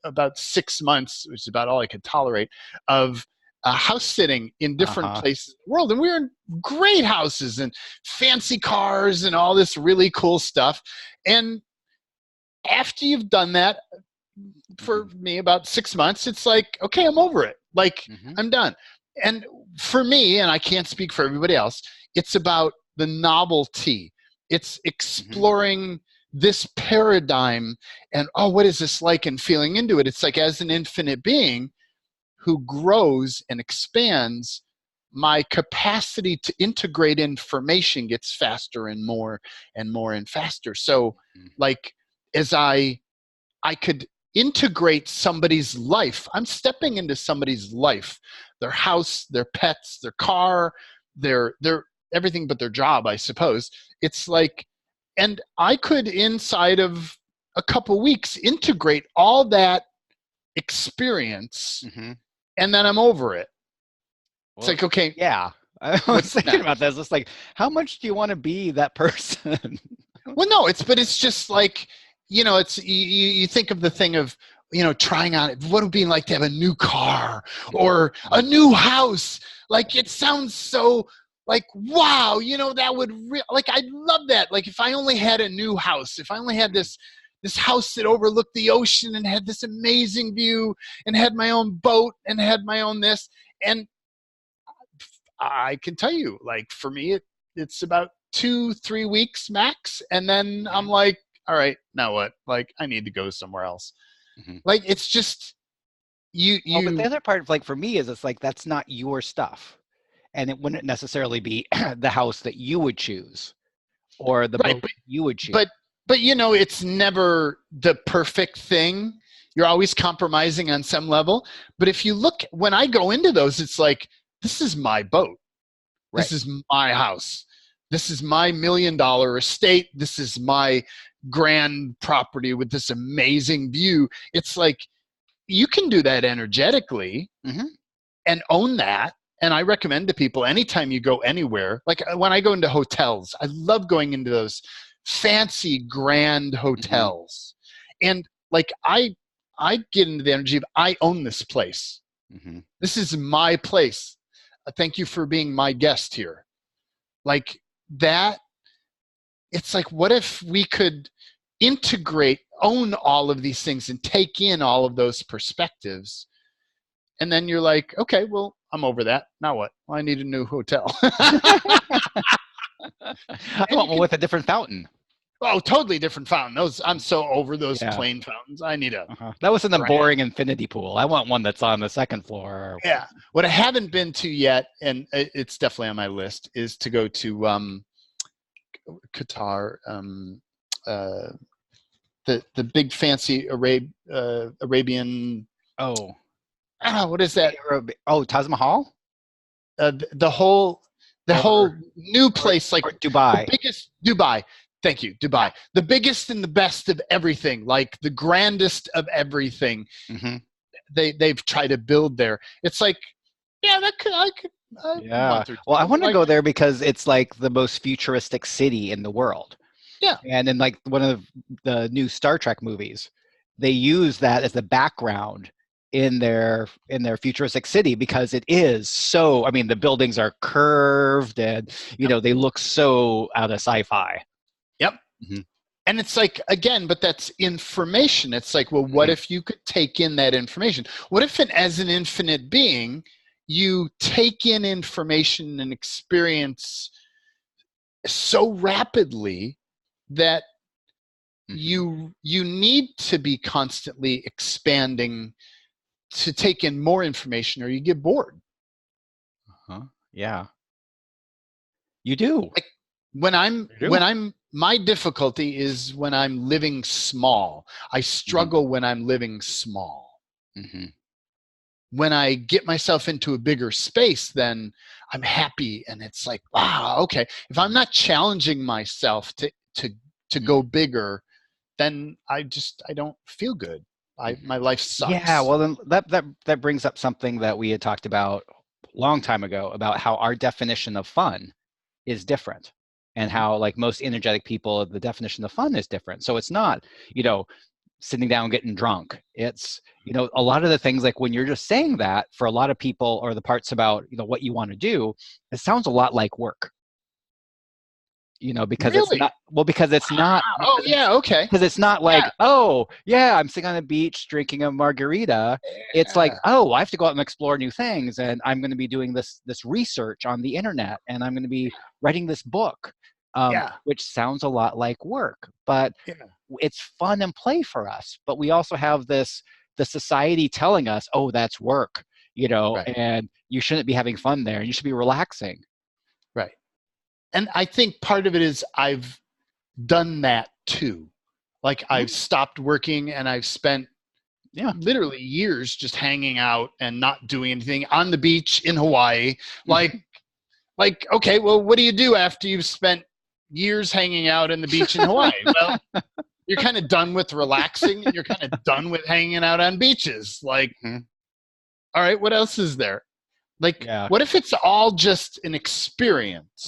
[SPEAKER 2] about 6 months, which is about all I could tolerate, of house sitting in different
[SPEAKER 1] Uh-huh.
[SPEAKER 2] places in the world. And we were in great houses and fancy cars and all this really cool stuff. And after you've done that, for
[SPEAKER 1] Hmm.
[SPEAKER 2] me, about 6 months, it's like, okay, I'm over it. Like,
[SPEAKER 1] Hmm.
[SPEAKER 2] I'm done. And for me, and I can't speak for everybody else, it's about the novelty. It's
[SPEAKER 1] Hmm.
[SPEAKER 2] exploring this paradigm and, oh, what is this like, and feeling into it. It's like, as an infinite being who grows and expands, my capacity to integrate information gets faster and more and more and faster. So, like, as I could integrate somebody's life. I'm stepping into somebody's life, their house, their pets, their car, their everything but their job, I suppose. It's like, and I could inside of a couple weeks integrate all that experience,
[SPEAKER 1] Hmm.
[SPEAKER 2] and then I'm over it. It's
[SPEAKER 1] Well,
[SPEAKER 2] like, okay,
[SPEAKER 1] yeah. I was
[SPEAKER 2] what's
[SPEAKER 1] thinking about
[SPEAKER 2] next?
[SPEAKER 1] this. It's like, how much do you want to be that person?
[SPEAKER 2] Well, no, it's just like, it's you think of the thing of, trying on what it would be like to have a new car or a
[SPEAKER 1] Mhm.
[SPEAKER 2] new house. Like it sounds so like, wow, that would like, I'd love that. Like if I only had a new house, if I only had this house that overlooked the ocean and had this amazing view and had my own boat and had my own this. And I can tell you, like for me, it's about 2-3 weeks max, and then I'm
[SPEAKER 1] Mhm.
[SPEAKER 2] like, all right, now what? Like I need to go somewhere else.
[SPEAKER 1] Mhm.
[SPEAKER 2] Like it's just you
[SPEAKER 1] Well, but the
[SPEAKER 2] you
[SPEAKER 1] other part, like for me, is it's like that's not your stuff, and it wouldn't necessarily be the house that you would choose or the
[SPEAKER 2] right,
[SPEAKER 1] boat you would choose.
[SPEAKER 2] but it's never the perfect thing. You're always compromising on some level. But if you look, when I go into those, it's like, this is my boat.
[SPEAKER 1] Right.
[SPEAKER 2] This is my house. This is my $1 million estate. This is my grand property with this amazing view. It's like you can do that energetically
[SPEAKER 1] Hmm.
[SPEAKER 2] and own that. And I recommend to people, anytime you go anywhere, like when I go into hotels, I love going into those fancy grand
[SPEAKER 1] Hmm.
[SPEAKER 2] hotels. And like I get into the energy of, I own this place.
[SPEAKER 1] Hmm.
[SPEAKER 2] This is my place. Thank you for being my guest here. Like that, it's like, what if we could integrate, own all of these things and take in all of those perspectives And then you're like, okay, well, I'm over that. Now what? Well, I need a new hotel.
[SPEAKER 1] I
[SPEAKER 2] And
[SPEAKER 1] want
[SPEAKER 2] you
[SPEAKER 1] one
[SPEAKER 2] can,
[SPEAKER 1] with a different fountain.
[SPEAKER 2] oh, totally different fountain. Those, I'm so over those
[SPEAKER 1] Yeah.
[SPEAKER 2] plain fountains. I need a
[SPEAKER 1] That was in the
[SPEAKER 2] brand.
[SPEAKER 1] boring infinity pool. I want one that's on the second floor.
[SPEAKER 2] Yeah. What I haven't been to yet, and it's definitely on my list, is to go to Qatar, uh, the big fancy Arabian.
[SPEAKER 1] Oh,
[SPEAKER 2] What is that?
[SPEAKER 1] oh, Taj Mahal
[SPEAKER 2] The whole
[SPEAKER 1] or
[SPEAKER 2] new place, like
[SPEAKER 1] or
[SPEAKER 2] the
[SPEAKER 1] Dubai.
[SPEAKER 2] biggest Dubai. Thank you, Dubai. The biggest and the best of everything, like the grandest of everything.
[SPEAKER 1] Hmm.
[SPEAKER 2] They've tried to build there. It's like, yeah, that could I could a
[SPEAKER 1] Yeah.
[SPEAKER 2] month or
[SPEAKER 1] Well, I
[SPEAKER 2] two.
[SPEAKER 1] want to
[SPEAKER 2] Like,
[SPEAKER 1] go there because it's like the most futuristic city in the world.
[SPEAKER 2] yeah,
[SPEAKER 1] And in like one of the new Star Trek movies, they use that as the background in their futuristic city because it is so, I mean, the buildings are curved and
[SPEAKER 2] yep,
[SPEAKER 1] they look so out of sci-fi.
[SPEAKER 2] yep.
[SPEAKER 1] Hmm.
[SPEAKER 2] And it's like, again, but that's information. It's like, well, what
[SPEAKER 1] Hmm.
[SPEAKER 2] if you could take in that information? What if, as an infinite being, you take in information and experience so rapidly that
[SPEAKER 1] Hmm.
[SPEAKER 2] you need to be constantly expanding to take in more information, or you get bored.
[SPEAKER 1] Huh? Yeah, you do.
[SPEAKER 2] Like when I'm
[SPEAKER 1] You do.
[SPEAKER 2] when I'm my difficulty is when I'm living small. I
[SPEAKER 1] Hmm.
[SPEAKER 2] struggle when I'm living small.
[SPEAKER 1] Hmm.
[SPEAKER 2] When I get myself into a bigger space, then I'm happy, and it's like, wow, okay. If I'm not challenging myself to go bigger, then I don't feel good. My life
[SPEAKER 1] Yeah,
[SPEAKER 2] sucks.
[SPEAKER 1] well, then that brings up something that we had talked about a long time ago about how our definition of fun is different, and
[SPEAKER 2] Mm-hmm.
[SPEAKER 1] how like most energetic people, the definition of fun is different. So it's not, you know, sitting down getting drunk. It's, a lot of the things like when you're just saying that for a lot of people, or the parts about, what you want to do, it sounds a lot like work. Because it's
[SPEAKER 2] Really?
[SPEAKER 1] not, well, because it's not,
[SPEAKER 2] Oh yeah, okay.
[SPEAKER 1] because it's not
[SPEAKER 2] Yeah.
[SPEAKER 1] like, oh yeah, I'm sitting on the beach drinking a margarita. It's like,
[SPEAKER 2] Yeah.
[SPEAKER 1] oh, I have to go out and explore new things, and I'm going to be doing this research on the internet, and I'm going to be writing this book,
[SPEAKER 2] Yeah.
[SPEAKER 1] which sounds a lot like work, but
[SPEAKER 2] Yeah.
[SPEAKER 1] it's fun and play for us. But we also have the society telling us, oh, that's work,
[SPEAKER 2] Right.
[SPEAKER 1] and you shouldn't be having fun there, you should be relaxing.
[SPEAKER 2] Right. And I think part of it is I've done that too. Like I've
[SPEAKER 1] Mhm.
[SPEAKER 2] stopped working and I've spent
[SPEAKER 1] Yeah.
[SPEAKER 2] literally years just hanging out and not doing anything on the beach in Hawaii. Like okay, well, what do you do after you've spent years hanging out in the beach in Hawaii? Well, you're kind of done with relaxing and you're kind of done with hanging out on beaches. Like,
[SPEAKER 1] Mhm.
[SPEAKER 2] all right, what else is there? Like,
[SPEAKER 1] Yeah.
[SPEAKER 2] what if it's all just an
[SPEAKER 1] Right.
[SPEAKER 2] experience?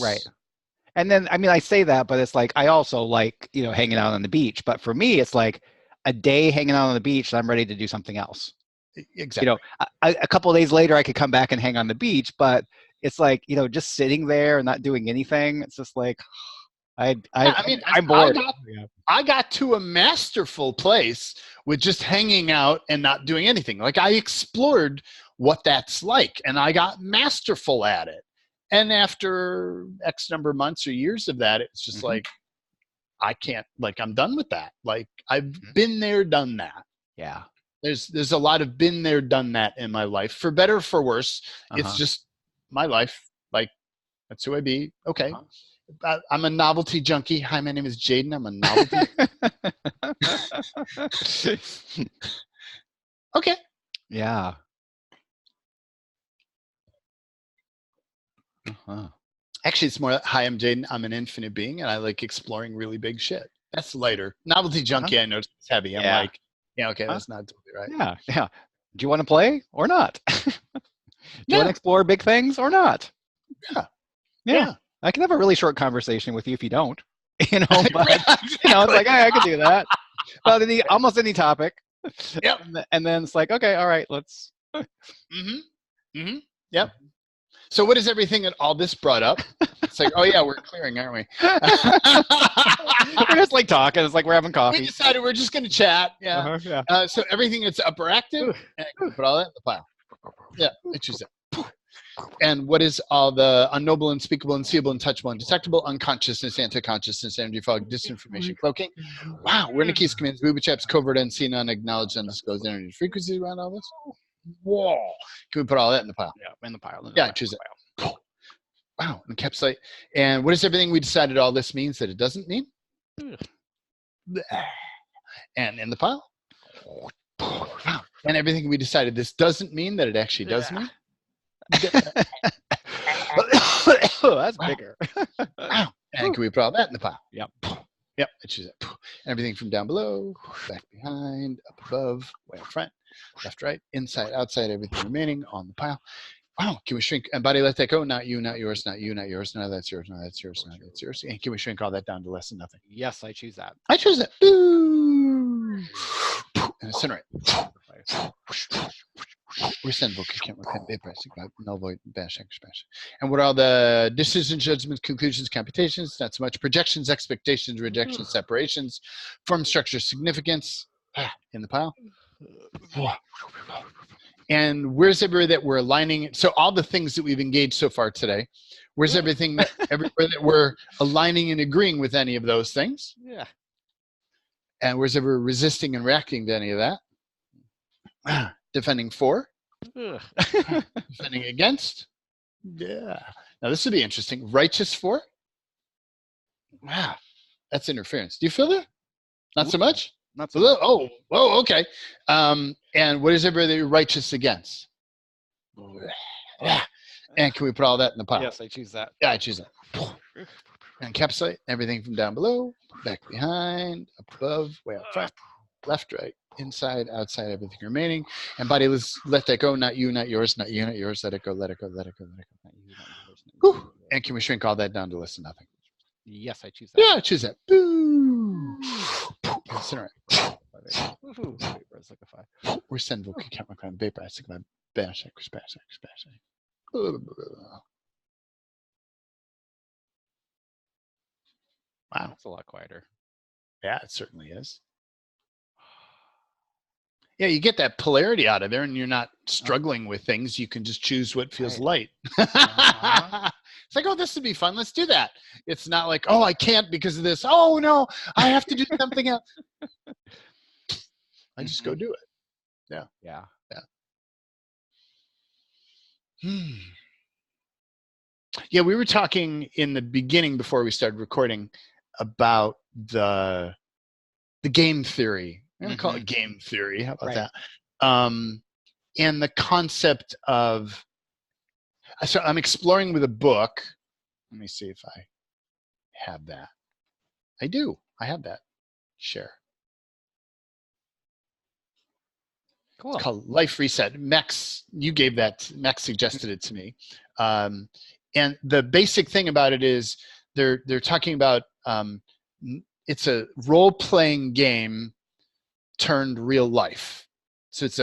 [SPEAKER 1] And then, I mean, I say that, but it's like I also like, hanging out on the beach. But for me, it's like a day hanging out on the beach, and I'm ready to do something else.
[SPEAKER 2] Exactly.
[SPEAKER 1] A couple of days later, I could come back and hang on the beach, but it's like, just sitting there and not doing anything. It's just like
[SPEAKER 2] Yeah, I mean,
[SPEAKER 1] I'm bored. Yeah.
[SPEAKER 2] I got to a masterful place with just hanging out and not doing anything. Like I explored what that's like, and I got masterful at it. And after X number of months or years of that, it's just
[SPEAKER 1] Hmm.
[SPEAKER 2] like I can't. Like I'm done with that. Like I've
[SPEAKER 1] Hmm.
[SPEAKER 2] been there, done that.
[SPEAKER 1] Yeah.
[SPEAKER 2] There's a lot of been there, done that in my life, for better or for worse. It's
[SPEAKER 1] Uh-huh.
[SPEAKER 2] just my life. Like that's who I be. Okay,
[SPEAKER 1] Uh-huh.
[SPEAKER 2] I'm a novelty junkie. Hi, my name is Jaden. I'm a novelty. Okay.
[SPEAKER 1] Yeah. Uh-huh.
[SPEAKER 2] Actually, it's more, hi, I'm Jaden. I'm an infinite being, and I like exploring really big shit. That's lighter. Novelty
[SPEAKER 1] Uh-huh.
[SPEAKER 2] junkie, I know it's heavy. I'm
[SPEAKER 1] Yeah.
[SPEAKER 2] like, yeah, okay,
[SPEAKER 1] Huh?
[SPEAKER 2] that's not totally right.
[SPEAKER 1] Yeah. Yeah. Do you want to play or not? Do you want to
[SPEAKER 2] Yeah,
[SPEAKER 1] explore big things or not?
[SPEAKER 2] yeah,
[SPEAKER 1] Yeah.
[SPEAKER 2] yeah.
[SPEAKER 1] I can have a really short conversation with you if you don't. But it's
[SPEAKER 2] Exactly.
[SPEAKER 1] like, hey, I could do that about almost any topic.
[SPEAKER 2] Yep.
[SPEAKER 1] And then it's like, okay, all right, let's.
[SPEAKER 2] Mm-hmm. Mm-hmm. Yep. So what is everything that all this brought up? It's like, oh yeah, we're clearing, aren't we?
[SPEAKER 1] We're just like talking. It's like we're having
[SPEAKER 2] We
[SPEAKER 1] coffee.
[SPEAKER 2] decided we're just going to chat. Yeah.
[SPEAKER 1] Uh-huh, yeah.
[SPEAKER 2] So everything that's upper active, and I can put all that in the pile. Yeah, I choose that. And what is all the unknowable, unspeakable, unseeable, untouchable, undetectable, unconsciousness, anti-consciousness, energy fog, disinformation, cloaking? Wow, we're in the keys, commands, booby traps, covert, unseen, unacknowledged, undisclosed energy frequencies around all this. Whoa! Can we put all that in the pile?
[SPEAKER 1] Yeah, in the pile.
[SPEAKER 2] Yeah, choose it. Wow, encapsulate. And what is everything we decided all this means that it doesn't mean? And in the pile. Wow. And everything we decided this doesn't mean that it actually does mean?
[SPEAKER 1] Oh, that's bigger.
[SPEAKER 2] Wow. And can we put all that in the pile?
[SPEAKER 1] Yep.
[SPEAKER 2] Yep, I choose it. Everything from down below, back behind, up above, way up front, left, right, inside, outside, everything remaining on the pile. Wow, can we shrink and body let that go? Not you, not yours, not you, not yours. No, that's yours, no, that's yours, no, that's yours. And can we shrink all that down to less than nothing?
[SPEAKER 1] Yes, I choose that.
[SPEAKER 2] I choose it. Boo! And incinerate. Resend book, can't repent, null void, bash, bash. And what are the decisions, judgments, conclusions, computations? Not so much projections, expectations, rejections, separations, form, structure, significance. In the pile. And where's everywhere that we're aligning? So all the things that we've engaged so far today, where's everything that everywhere that we're aligning and agreeing with any of those things?
[SPEAKER 1] Yeah.
[SPEAKER 2] And where's ever resisting and reacting to any of that? Defending for? Defending against? Yeah. Now this would be interesting. Righteous for? Wow. That's interference. Do you feel that? Not so much?
[SPEAKER 1] Not so much.
[SPEAKER 2] Oh, whoa, okay. And what is everybody righteous against? Yeah. And can we put all that in the pile?
[SPEAKER 1] Yes, I choose that.
[SPEAKER 2] Yeah, I choose that. Encapsulate everything from down below, back behind, up above, way up front, left, right, inside, outside, everything remaining. And body, let's let that go. Not you, not yours, not you, not yours. Let it go, let it go, let it go, let it go. Not you, not yours, not you, not yours. And can we shrink all that down to less than nothing?
[SPEAKER 1] Yes, I choose that.
[SPEAKER 2] Yeah, I choose that. Boo! Incinerate. We're sending vocal count my crime vapor. I think about bash, bash. Wow.
[SPEAKER 1] That's a lot quieter.
[SPEAKER 2] Yeah, it certainly is. Yeah, you get that polarity out of there and you're not struggling with things. You can just choose what feels light. It's like, oh, this would be fun. Let's do that. It's not like, oh, I can't because of this. Oh, no, I have to do something else. I just go do it. Yeah.
[SPEAKER 1] Yeah.
[SPEAKER 2] Yeah, we were talking in the beginning before we started recording about the game theory. I'm going to call it game theory. How about that? And the concept of, so I'm exploring with a book. Let me see if I have that. I do. I have that. Share. Cool. It's called Life Reset. Max, you gave that. Max suggested it to me. And the basic thing about it is they're talking about it's a role-playing game turned real life. So it's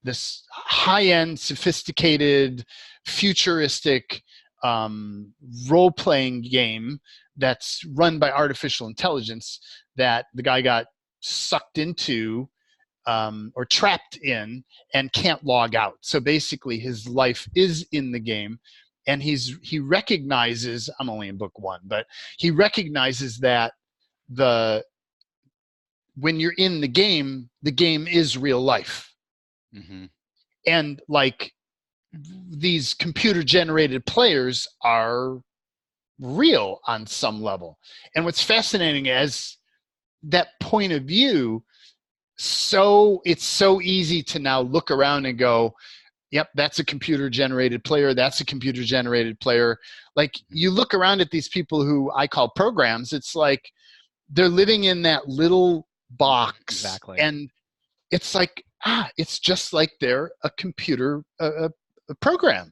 [SPEAKER 2] this high-end, sophisticated, futuristic role-playing game that's run by artificial intelligence that the guy got sucked into or trapped in and can't log out. So basically his life is in the game, and he recognizes, I'm only in book 1, but he recognizes that when you're in the game is real life. And like these computer generated players are real on some level. And what's fascinating is that point of view, so it's so easy to now look around and go, yep, that's a computer generated player. That's a computer generated player. Like you look around at these people who I call programs, it's like they're living in that little box.
[SPEAKER 1] Exactly.
[SPEAKER 2] And it's like, it's just like they're a computer, a program.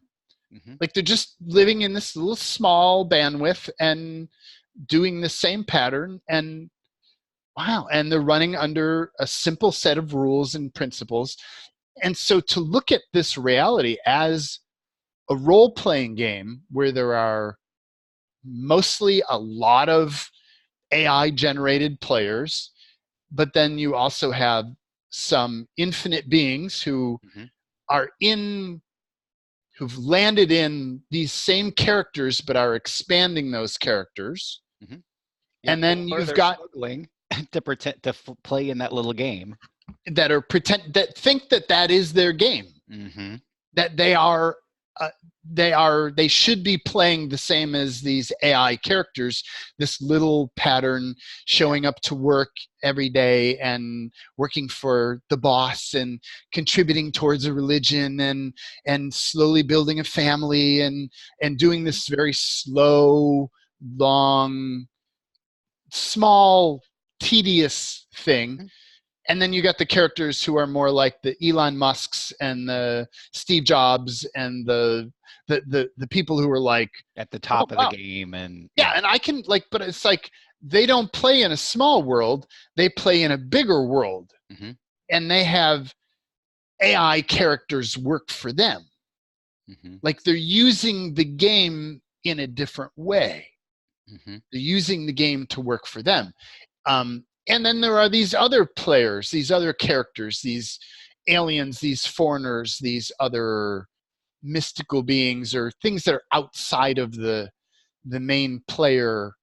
[SPEAKER 2] Like they're just living in this little small bandwidth and doing the same pattern. And wow. And they're running under a simple set of rules and principles. And so to look at this reality as a role-playing game where there are mostly a lot of AI-generated players, but then you also have some infinite beings who are in who've landed in these same characters but are expanding those characters.
[SPEAKER 1] Mm-hmm. Yep.
[SPEAKER 2] And then
[SPEAKER 1] Or
[SPEAKER 2] you've
[SPEAKER 1] they're
[SPEAKER 2] got
[SPEAKER 1] struggling to pretend to play in that little game.
[SPEAKER 2] that think that that is their game,
[SPEAKER 1] Mm-hmm.
[SPEAKER 2] that uh, they should be playing the same as these AI characters, this little pattern,
[SPEAKER 1] Yeah.
[SPEAKER 2] showing up to work every day and working for the boss and contributing towards a religion and slowly building a family and doing this very slow, long, small, tedious thing.
[SPEAKER 1] Mm-hmm.
[SPEAKER 2] And then you got the characters who are more like the Elon Musks and the Steve Jobs and the people who are like,
[SPEAKER 1] At the
[SPEAKER 2] oh
[SPEAKER 1] top of the
[SPEAKER 2] wow,
[SPEAKER 1] game, and
[SPEAKER 2] yeah,
[SPEAKER 1] yeah.
[SPEAKER 2] and I can like, but it's like they don't play in a small world; they play in a bigger world,
[SPEAKER 1] Mm-hmm.
[SPEAKER 2] and they have AI characters work for them.
[SPEAKER 1] Mm-hmm.
[SPEAKER 2] Like they're using the game in a different way.
[SPEAKER 1] Mm-hmm.
[SPEAKER 2] They're using the game to work for them. And then there are these other players, these other characters, these aliens, these foreigners, these other mystical beings or things that are outside of the main player.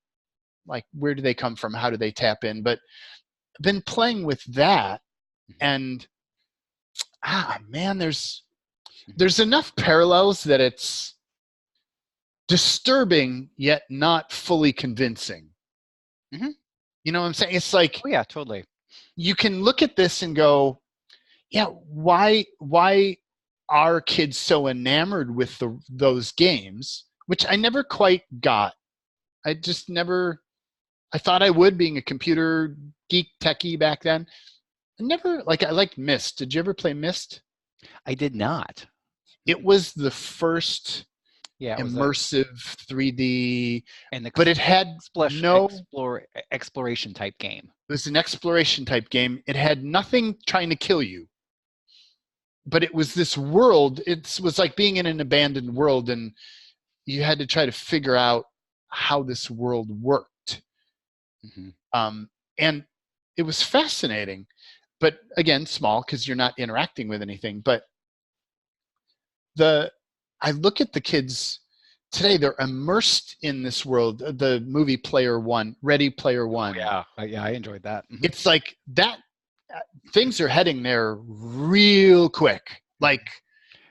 [SPEAKER 2] Like, where do they come from? How do they tap in? But I've been playing with that,
[SPEAKER 1] Mm-hmm.
[SPEAKER 2] and man,
[SPEAKER 1] Mm-hmm.
[SPEAKER 2] there's enough parallels that it's disturbing yet not fully convincing.
[SPEAKER 1] Mm-hmm.
[SPEAKER 2] You know what I'm saying? It's like
[SPEAKER 1] Oh yeah, totally.
[SPEAKER 2] you can look at this and go, yeah, why are kids so enamored with those games, which I never quite got. I just never, I thought I would, being a computer geek techie back then. I never, like, I liked Myst. Did you ever play Myst?
[SPEAKER 1] I did not.
[SPEAKER 2] It was the first
[SPEAKER 1] Yeah, it was a
[SPEAKER 2] immersive 3D,
[SPEAKER 1] an
[SPEAKER 2] but it had no,
[SPEAKER 1] exploration type game.
[SPEAKER 2] it was an exploration type game. It had nothing trying to kill you, but it was this world. It was like being in an abandoned world, and you had to try to figure out how this world worked.
[SPEAKER 1] Mm-hmm.
[SPEAKER 2] And it was fascinating, but again, small because you're not interacting with anything. But the I look at the kids today; they're immersed in this world. The movie Player One, Ready Player
[SPEAKER 1] Oh
[SPEAKER 2] One.
[SPEAKER 1] yeah, yeah, I enjoyed that. Mm-hmm.
[SPEAKER 2] It's like that. Things are heading there real quick. Like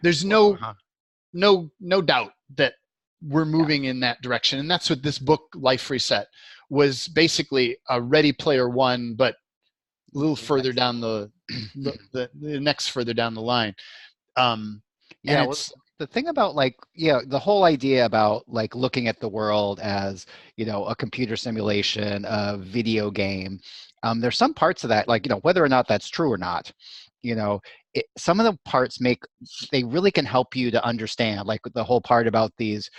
[SPEAKER 2] there's
[SPEAKER 1] Well, uh-huh.
[SPEAKER 2] no doubt that we're
[SPEAKER 1] Yeah,
[SPEAKER 2] moving in that direction, and that's what this book Life Reset was basically, a Ready Player One, but a little
[SPEAKER 1] the
[SPEAKER 2] further
[SPEAKER 1] next
[SPEAKER 2] down
[SPEAKER 1] level.
[SPEAKER 2] the next further down the line. um and
[SPEAKER 1] Yeah, well,
[SPEAKER 2] it's
[SPEAKER 1] the thing about like, yeah, the whole idea about like looking at the world as, a computer simulation, a video game, there's some parts of that, like, whether or not that's true or not, you know, some of the parts they really can help you to understand, like the whole part about these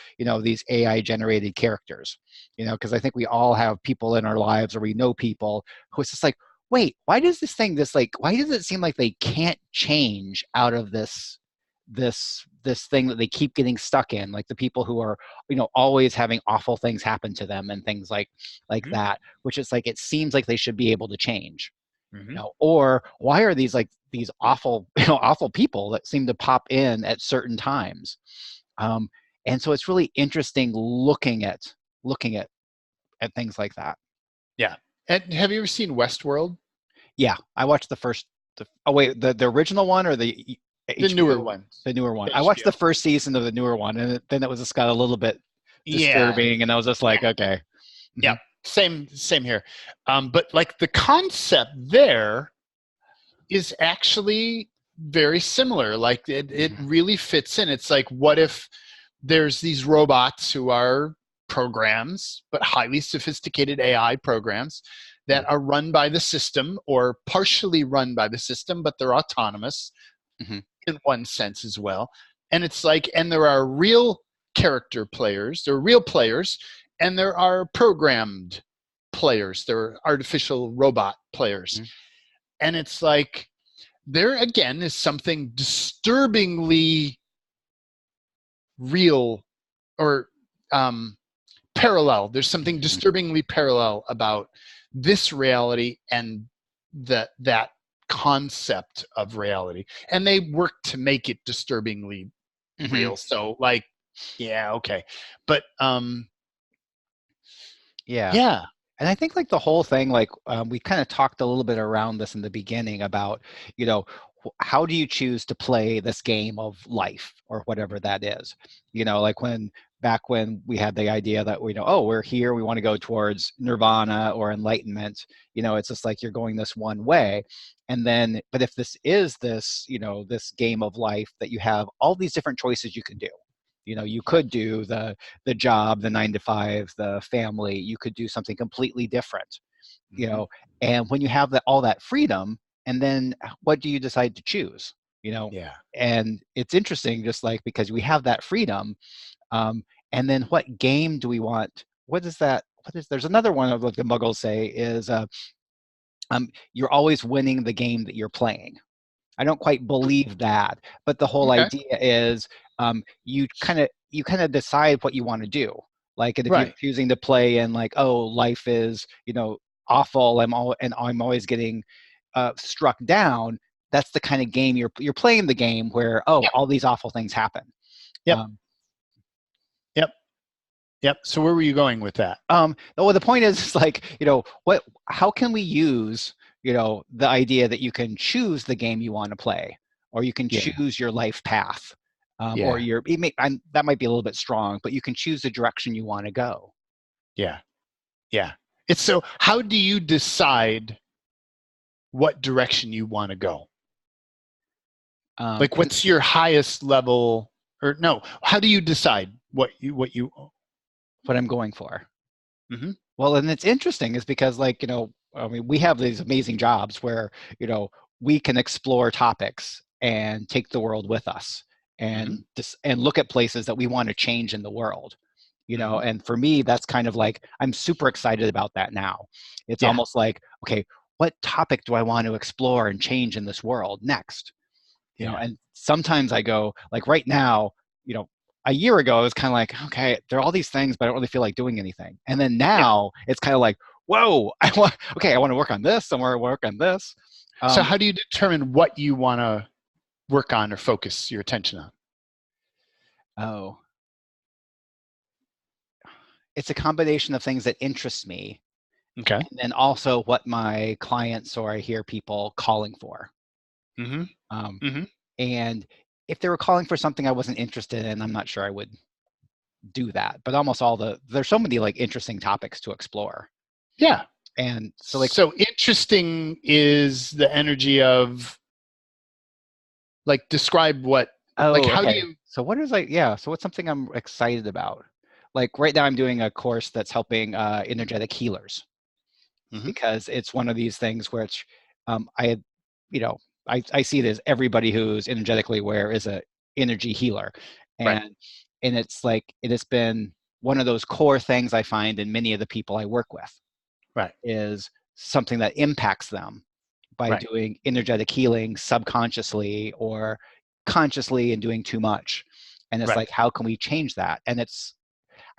[SPEAKER 1] AI generated characters, because I think we all have people in our lives, or we know people who it's just like, wait, why does why does it seem like they can't change out of this thing that they keep getting stuck in, like the people who are always having awful things happen to them and things like
[SPEAKER 2] Mhm,
[SPEAKER 1] that, which is like, it seems like they should be able to change,
[SPEAKER 2] mhm.
[SPEAKER 1] or why are these awful awful people that seem to pop in at certain times. um, and so it's really interesting looking at things like that.
[SPEAKER 2] Yeah. And have you ever seen Westworld?
[SPEAKER 1] Yeah, I watched oh wait, the original one or the
[SPEAKER 2] The newer
[SPEAKER 1] HBO,
[SPEAKER 2] ones.
[SPEAKER 1] the newer one. I watched the
[SPEAKER 2] HBO.
[SPEAKER 1] first season of the newer one, and then it was just got a little bit
[SPEAKER 2] Yeah.
[SPEAKER 1] disturbing, and I was just like, okay.
[SPEAKER 2] Yeah.
[SPEAKER 1] Mhm.
[SPEAKER 2] Same here. But like the concept there is actually very similar. Like it
[SPEAKER 1] Mhm.
[SPEAKER 2] really fits in. It's like, what if there's these robots who are programs, but highly sophisticated AI programs that are run by the system or partially run by the system, but they're autonomous
[SPEAKER 1] Mhm.
[SPEAKER 2] in one sense as well. And it's like, and there are real character players, there are real players, and there are programmed players, there are artificial robot players.
[SPEAKER 1] Mhm.
[SPEAKER 2] And it's like, there again is something disturbingly real, or parallel. There's something
[SPEAKER 1] Mhm.
[SPEAKER 2] disturbingly parallel about this reality and that concept of reality, and they work to make it disturbingly
[SPEAKER 1] Hmm.
[SPEAKER 2] real. So like, yeah, okay, but
[SPEAKER 1] Yeah.
[SPEAKER 2] yeah,
[SPEAKER 1] And I think like the whole thing, like we kind of talked a little bit around this in the beginning about, you know, how do you choose to play this game of life or whatever that is? You know, like back when we had the idea that we know, oh, we're here, we want to go towards Nirvana or enlightenment. You know, it's just like you're going this one way. And then, but if this is this, you know, this game of life that you have all these different choices you can do. You know, you
[SPEAKER 2] yep,
[SPEAKER 1] could do the job, the 9 to 5, the family. You could do something completely different, you
[SPEAKER 2] hmm
[SPEAKER 1] know. And when you have all that freedom, and then what do you decide to choose? You know,
[SPEAKER 2] yeah,
[SPEAKER 1] and it's interesting, just like because we have that freedom, and then what game do we want? What is that? What is there's another one of what the Muggles say is you're always winning the game that you're playing. I don't quite believe that, but the whole
[SPEAKER 2] okay,
[SPEAKER 1] idea is you kind of decide what you want to do. Like, and if you're
[SPEAKER 2] right,
[SPEAKER 1] choosing to play in like, oh, life is awful, I'm always getting struck down. That's the kind of game you're playing the game where oh,
[SPEAKER 2] yep,
[SPEAKER 1] all these awful things happen.
[SPEAKER 2] yep,
[SPEAKER 1] Um,
[SPEAKER 2] yep, yep. So where were you going with that?
[SPEAKER 1] well, the point is like how can we use the idea that you can choose the game you want to play, or you can
[SPEAKER 2] Yeah,
[SPEAKER 1] choose your life path, or
[SPEAKER 2] yeah,
[SPEAKER 1] that might be a little bit strong, but you can choose the direction you want to go.
[SPEAKER 2] yeah, yeah. It's so. How do you decide what direction you want to go? Like,
[SPEAKER 1] 'Cause
[SPEAKER 2] what's your highest level? Or no, how do you decide what you?
[SPEAKER 1] what I'm going for.
[SPEAKER 2] Mm-hmm,
[SPEAKER 1] Well, and it's interesting is because I mean, we have these amazing jobs where, you know, we can explore topics and take the world with us
[SPEAKER 2] mm-hmm,
[SPEAKER 1] and look at places that we want to change in the world.
[SPEAKER 2] mm-hmm.
[SPEAKER 1] And for me, that's kind of like I'm super excited about that now. It's
[SPEAKER 2] Yeah,
[SPEAKER 1] almost like, okay, what topic do I want to explore and change in this world next?
[SPEAKER 2] yeah,
[SPEAKER 1] And sometimes I go like right now, you know, a year ago I was kind of like, okay, there are all these things, but I don't really feel like doing anything. And then
[SPEAKER 2] yeah.
[SPEAKER 1] now it's kind of like, whoa, I want to work on this. I want to work on this.
[SPEAKER 2] So
[SPEAKER 1] Um,
[SPEAKER 2] how do you determine what you want to work on or focus your attention on?
[SPEAKER 1] oh, it's a combination of things that interest me,
[SPEAKER 2] Okay.
[SPEAKER 1] and then also what my clients or I hear people calling for.
[SPEAKER 2] Mm-hmm.
[SPEAKER 1] Um,
[SPEAKER 2] Mm-hmm.
[SPEAKER 1] and if they were calling for something I wasn't interested in, I'm not sure I would do that. But almost there's so many like interesting topics to explore.
[SPEAKER 2] Yeah.
[SPEAKER 1] And so like,
[SPEAKER 2] So interesting is the energy of like describe what like
[SPEAKER 1] oh,
[SPEAKER 2] how do
[SPEAKER 1] okay.
[SPEAKER 2] you
[SPEAKER 1] So what is like, yeah, so what's something I'm excited about? Like right now I'm doing a course that's helping energetic healers,
[SPEAKER 2] hmm
[SPEAKER 1] because it's one of these things where it's I had, you know, I see it as everybody who's energetically aware is a energy healer.
[SPEAKER 2] right,
[SPEAKER 1] And it's like it has been one of those core things I find in many of the people I work with
[SPEAKER 2] right,
[SPEAKER 1] is something that impacts them by
[SPEAKER 2] right,
[SPEAKER 1] doing energetic healing subconsciously or consciously and doing too much. And it's
[SPEAKER 2] right,
[SPEAKER 1] like, how can we change that? And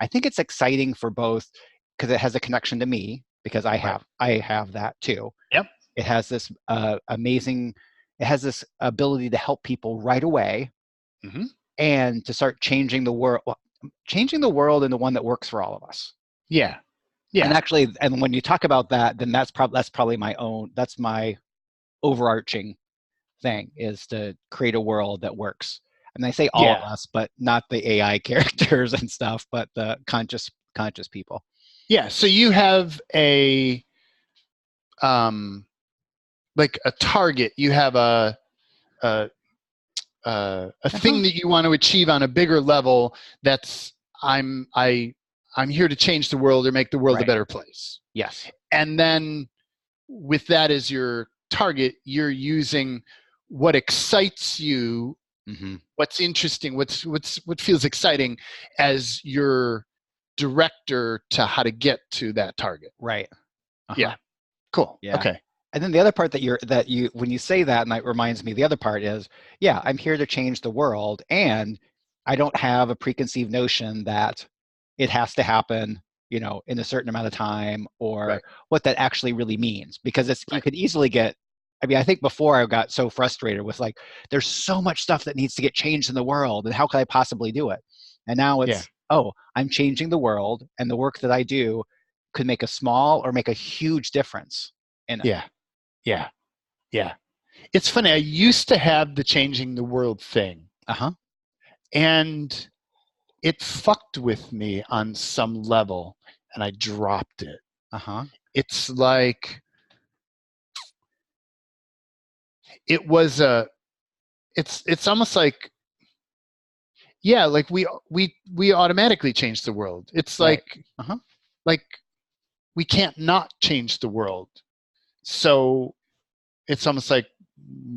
[SPEAKER 1] I think it's exciting for both because it has a connection to me because
[SPEAKER 2] right.
[SPEAKER 1] I have that too.
[SPEAKER 2] Yep.
[SPEAKER 1] It has this amazing, it has this ability to help people right away
[SPEAKER 2] hmm
[SPEAKER 1] and to start changing the world into one that works for all of us.
[SPEAKER 2] Yeah.
[SPEAKER 1] And
[SPEAKER 2] Yeah.
[SPEAKER 1] actually, and when you talk about that, then that's probably that's my overarching thing is to create a world that works. And I say all of
[SPEAKER 2] Yeah.
[SPEAKER 1] us, but not the AI characters and stuff, but the conscious people.
[SPEAKER 2] Yeah. So you have um like a target. You have a a
[SPEAKER 1] Uh-huh.
[SPEAKER 2] thing that you want to achieve on a bigger level. That's I'm I I'm here to change the world or make the world a
[SPEAKER 1] Right.
[SPEAKER 2] better place.
[SPEAKER 1] Yes.
[SPEAKER 2] And then with that as your target, you're using what excites you,
[SPEAKER 1] Hmm.
[SPEAKER 2] what's interesting, what feels exciting as your director to how to get to that target.
[SPEAKER 1] Right.
[SPEAKER 2] Yeah.
[SPEAKER 1] Uh-huh.
[SPEAKER 2] Cool.
[SPEAKER 1] Yeah.
[SPEAKER 2] Okay.
[SPEAKER 1] And then the other part that you when you say that, and that reminds me, the other part is, yeah, I'm here to change the world, and I don't have a preconceived notion that it has to happen, in a certain amount of time, or
[SPEAKER 2] Right.
[SPEAKER 1] what that actually really means. Because you
[SPEAKER 2] Right.
[SPEAKER 1] could easily get I mean, I think before I got so frustrated with like, there's so much stuff that needs to get changed in the world, and how could I possibly do it? And now
[SPEAKER 2] Yeah.
[SPEAKER 1] it's, oh, I'm changing the world, and the work that I do could make a small or make a huge difference in it.
[SPEAKER 2] Yeah. Yeah. Yeah. It's funny. I used to have the changing the world thing,
[SPEAKER 1] Uh-huh.
[SPEAKER 2] and it fucked with me on some level, and I dropped it.
[SPEAKER 1] Uh-huh.
[SPEAKER 2] It's like it was a it's almost like, yeah, like we automatically change the world. It's
[SPEAKER 1] Right. Uh-huh.
[SPEAKER 2] like we can't not change the world. So it's almost like,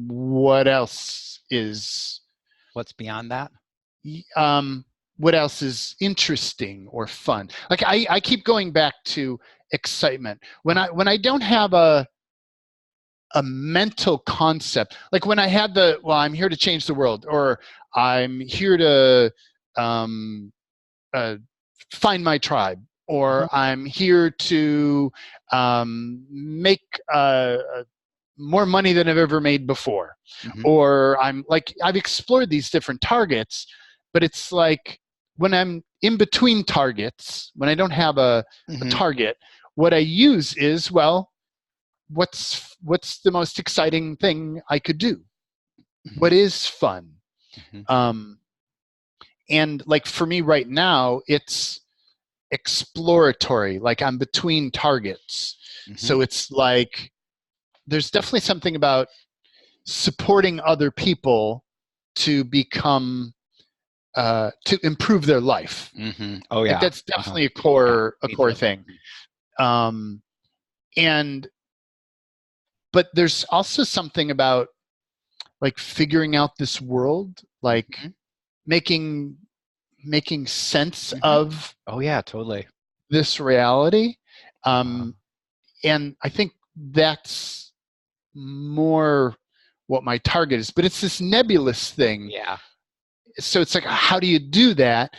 [SPEAKER 2] what else is
[SPEAKER 1] What's beyond that?
[SPEAKER 2] um what else is interesting or fun? Like I keep going back to excitement. When I don't have a mental concept, like when I had I'm here to change the world, or I'm here to um uh, find my tribe,
[SPEAKER 1] Uh-huh.
[SPEAKER 2] or I'm here to make more money than I've ever made before,
[SPEAKER 1] Mm-hmm.
[SPEAKER 2] or I'm like, I've explored these different targets, but it's like when I'm in between targets, when I don't have a
[SPEAKER 1] Mm-hmm.
[SPEAKER 2] target, what I use is, well, what's the most exciting thing I could do?
[SPEAKER 1] Mm-hmm.
[SPEAKER 2] What is fun?
[SPEAKER 1] Mm-hmm.
[SPEAKER 2] Um, and like for me right now, it's exploratory. Like I'm between targets,
[SPEAKER 1] Mm-hmm.
[SPEAKER 2] so it's like there's definitely something about supporting other people to become to improve their life.
[SPEAKER 1] Mm-hmm. Oh
[SPEAKER 2] Like
[SPEAKER 1] yeah.
[SPEAKER 2] that's
[SPEAKER 1] Uh-huh.
[SPEAKER 2] definitely a
[SPEAKER 1] Yeah.
[SPEAKER 2] core
[SPEAKER 1] Me too.
[SPEAKER 2] thing. Um, and but there's also something about like figuring out this world,
[SPEAKER 1] Mm-hmm.
[SPEAKER 2] like making sense
[SPEAKER 1] Mm-hmm.
[SPEAKER 2] of
[SPEAKER 1] Oh yeah, totally.
[SPEAKER 2] this reality.
[SPEAKER 1] Uh-huh.
[SPEAKER 2] Um, and I think that's more what my target is, but it's this nebulous thing.
[SPEAKER 1] Yeah.
[SPEAKER 2] So it's like, how do you do that?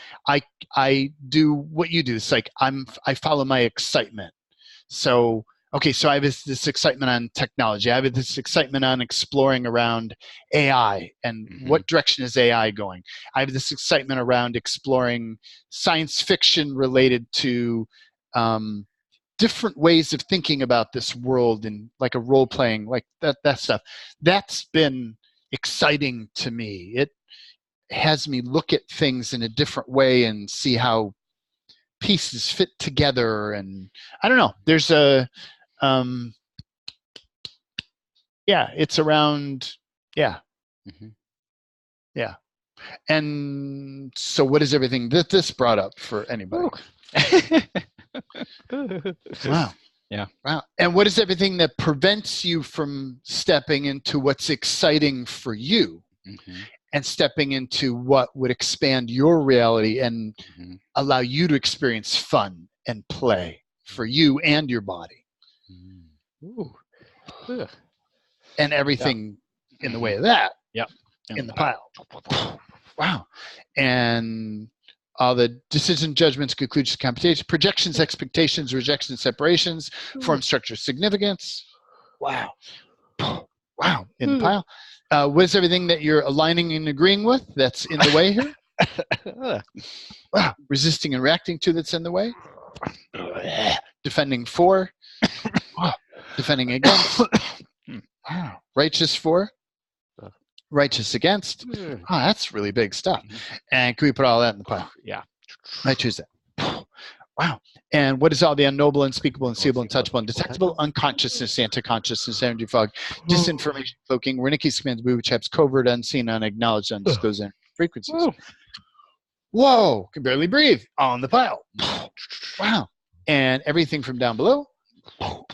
[SPEAKER 2] I do what you do. It's like I follow my excitement. So okay, so I have this excitement on technology. I have this excitement on exploring around AI and
[SPEAKER 1] Mm-hmm.
[SPEAKER 2] what direction is AI going. I have this excitement around exploring science fiction related to um, different ways of thinking about this world, and like a role playing, like that stuff. That's been exciting to me. It has me look at things in a different way and see how pieces fit together. And I don't know, there's a um yeah, it's around, yeah.
[SPEAKER 1] Mm-hmm.
[SPEAKER 2] Yeah. And so what is everything that this brought up for
[SPEAKER 1] Ooh.
[SPEAKER 2] anybody? Wow.
[SPEAKER 1] Yeah.
[SPEAKER 2] Wow. And what is everything that prevents you from stepping into what's exciting for you,
[SPEAKER 1] Mm-hmm.
[SPEAKER 2] and stepping into what would expand your reality and
[SPEAKER 1] Mm-hmm.
[SPEAKER 2] allow you to experience fun and play for you and your body,
[SPEAKER 1] Mm-hmm. Ooh. Ugh.
[SPEAKER 2] and
[SPEAKER 1] Yeah.
[SPEAKER 2] everything in the
[SPEAKER 1] Mm-hmm.
[SPEAKER 2] way of that
[SPEAKER 1] Yep. In
[SPEAKER 2] in
[SPEAKER 1] the
[SPEAKER 2] the
[SPEAKER 1] pile.
[SPEAKER 2] pile? Wow. And all the decision, judgments, conclusions, computations, projections, expectations, rejections, separations, form, structure, significance. Wow. Wow. In the pile. What is everything that you're aligning and agreeing with that's in the way here? Wow. Resisting and reacting to that's in the way. Defending for. Wow. Defending against. Wow. Righteous for. Righteous against. Oh, that's really big stuff. And can we put all that in the pile?
[SPEAKER 1] Yeah.
[SPEAKER 2] I choose that. Wow. And what is all the unknowable, unspeakable, unseeable, untouchable, undetectable, unconsciousness, anti-consciousness, energy fog, disinformation cloaking, Wernicke's commands, booby traps, covert, unseen, unacknowledged, undisclosed frequencies? Whoa, can barely breathe on the pile. Wow. And everything from down below,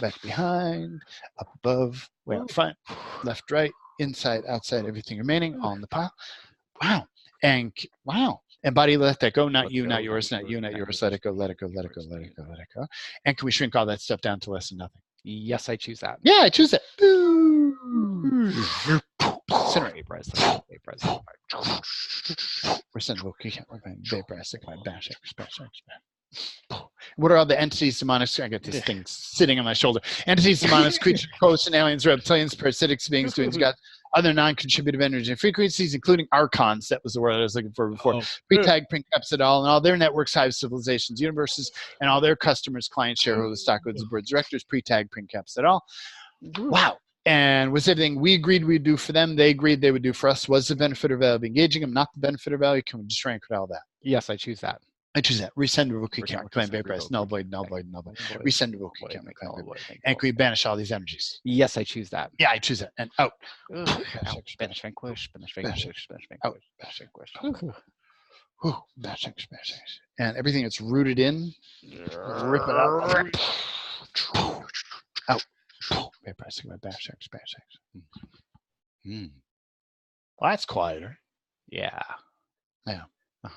[SPEAKER 2] back behind, up above, way out front, left, right, inside, outside, everything remaining on the pile. Wow. And wow. And body, let that go. Not you, not yours, not you, not yours. Let it go, let it go, let it go, let it go, let it go. And can we shrink all that stuff down to less than nothing?
[SPEAKER 1] Yes, I choose that.
[SPEAKER 2] Yeah, I choose it.
[SPEAKER 1] Incinerate. Vaporize.
[SPEAKER 2] We're sending vaporize, my bash, What are all the entities, demonic? I got this thing sitting on my shoulder. Entities, demonic, creatures, ghosts, and aliens, reptilians, parasitic beings, doings, gods, other non-contributive energy and frequencies, including archons. That was the word I was looking for before. Pre-tag, pre-caps it all, and all their networks, hives, civilizations, universes, and all their customers, clients, shareholders, stockholders, and board directors. Pre-tag, pre-caps it all. Wow. And was everything we agreed we'd do for them, they agreed they would do for us? Was the benefit or value of engaging them, not the benefit or value? Can we just rank with all that?
[SPEAKER 1] Yes, I choose that.
[SPEAKER 2] I choose that. Resend, revoke, can't reclaim, vaporize, null, void, null, void, null, void. Resend, revoke, can't reclaim, vaporize. And can we banish all these energies?
[SPEAKER 1] Yes, I choose that.
[SPEAKER 2] Yeah, I choose that. And out.
[SPEAKER 1] Banish, vanquish, banish, vanquish, banish, vanquish, banish, vanquish.
[SPEAKER 2] Banish, banish. And everything that's rooted in, rip it out. Out. Vaporize, banish, banish. Well, that's quieter.
[SPEAKER 1] Yeah.
[SPEAKER 2] Yeah.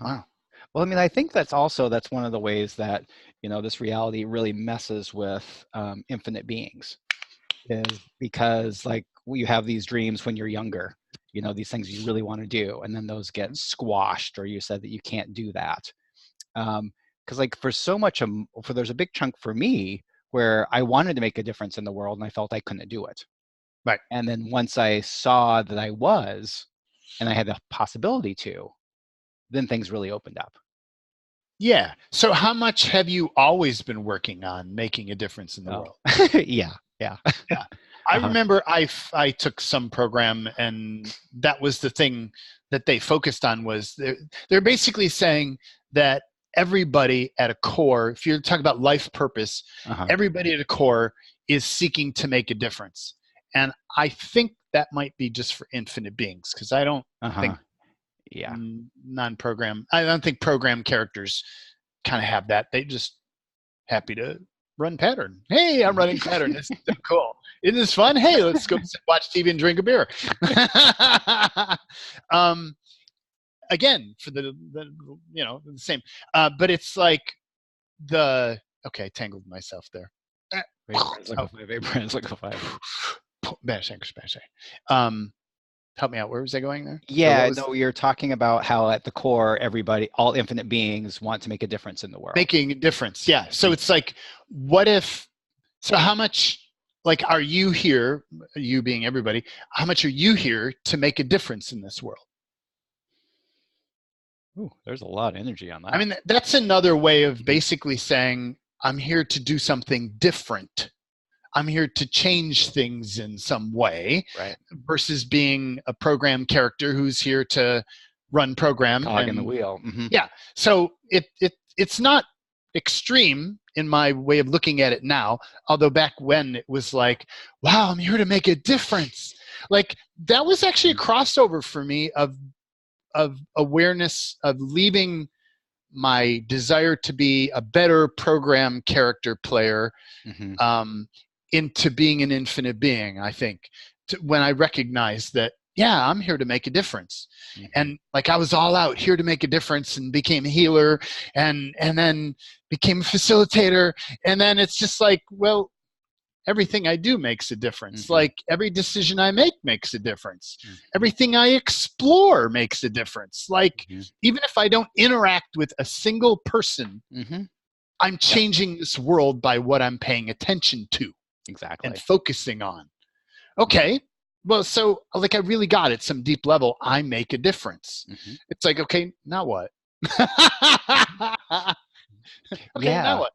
[SPEAKER 1] Wow. Well, I mean, I think that's one of the ways that, this reality really messes with infinite beings, is because like you have these dreams when you're younger, these things you really want to do, and then those get squashed, or you said that you can't do that. Because like there's a big chunk for me where I wanted to make a difference in the world and I felt I couldn't do it.
[SPEAKER 2] Right.
[SPEAKER 1] And then once I saw that I was, and I had the possibility to, then things really opened up.
[SPEAKER 2] Yeah. So how much have you always been working on making a difference in the world?
[SPEAKER 1] Yeah.
[SPEAKER 2] I remember I took some program, and that was the thing that they focused on. Was they're basically saying that everybody at a core, if you're talking about life purpose, everybody at a core is seeking to make a difference. And I think that might be just for infinite beings, because I don't think I don't think program characters kind of have that. They just happy to run pattern. Hey, I'm running pattern. It's so cool. Isn't this fun? Hey, let's go watch TV and drink a beer. Again, for the same. But it's like I tangled myself there. Help me out. Where was I going there?
[SPEAKER 1] Yeah, you're talking about how at the core, all infinite beings want to make a difference in the world.
[SPEAKER 2] Making a difference, yeah. So it's like, how much, like, are you here, you being everybody, how much are you here to make a difference in this world?
[SPEAKER 1] Ooh, there's a lot of energy on that.
[SPEAKER 2] I mean, that's another way of basically saying, I'm here to do something different. I'm here to change things in some way,
[SPEAKER 1] right?
[SPEAKER 2] Versus being a program character who's here to run program.
[SPEAKER 1] Cog in the wheel. Mm-hmm.
[SPEAKER 2] Yeah. So it's not extreme in my way of looking at it now, although back when it was like, wow, I'm here to make a difference. Like, that was actually a crossover for me of awareness of leaving my desire to be a better program character player into being an infinite being, I think, when I recognized that, yeah, I'm here to make a difference. And like, I was all out here to make a difference, and became a healer, and then became a facilitator. And then it's just like, well, everything I do makes a difference. Like, every decision I make makes a difference. Everything I explore makes a difference. Like, even if I don't interact with a single person, I'm changing this world by what I'm paying attention to.
[SPEAKER 1] Exactly.
[SPEAKER 2] And focusing on. Okay. Well, so like, I really got it. Some deep level, I make a difference. It's like, okay, now what? Now what?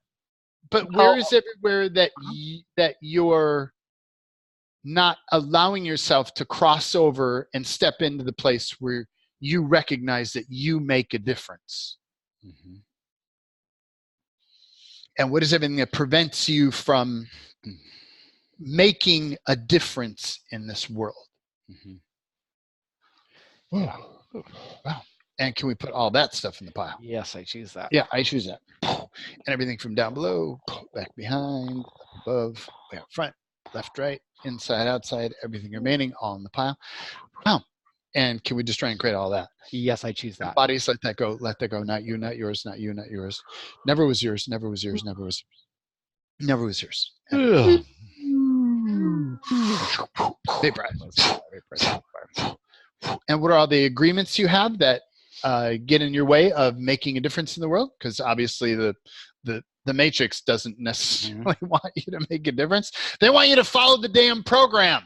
[SPEAKER 2] But where is everywhere that you're not allowing yourself to cross over and step into the place where you recognize that you make a difference? And what is everything that prevents you from making a difference in this world? Wow. And can we put all that stuff in the pile?
[SPEAKER 1] Yes, I choose that.
[SPEAKER 2] Yeah, I choose that. And everything from down below, back behind, above, way up front, left, right, inside, outside, everything remaining, all in the pile. Wow. And can we just try and create all that?
[SPEAKER 1] Yes, I choose that.
[SPEAKER 2] Bodies, let that go. Let that go. Not you, not yours, not you, not yours. Never was yours, never was yours, never was yours. Never was yours. Vaporize. And what are all the agreements you have that get in your way of making a difference in the world? Because obviously the the Matrix doesn't necessarily want you to make a difference. They want you to follow the damn program.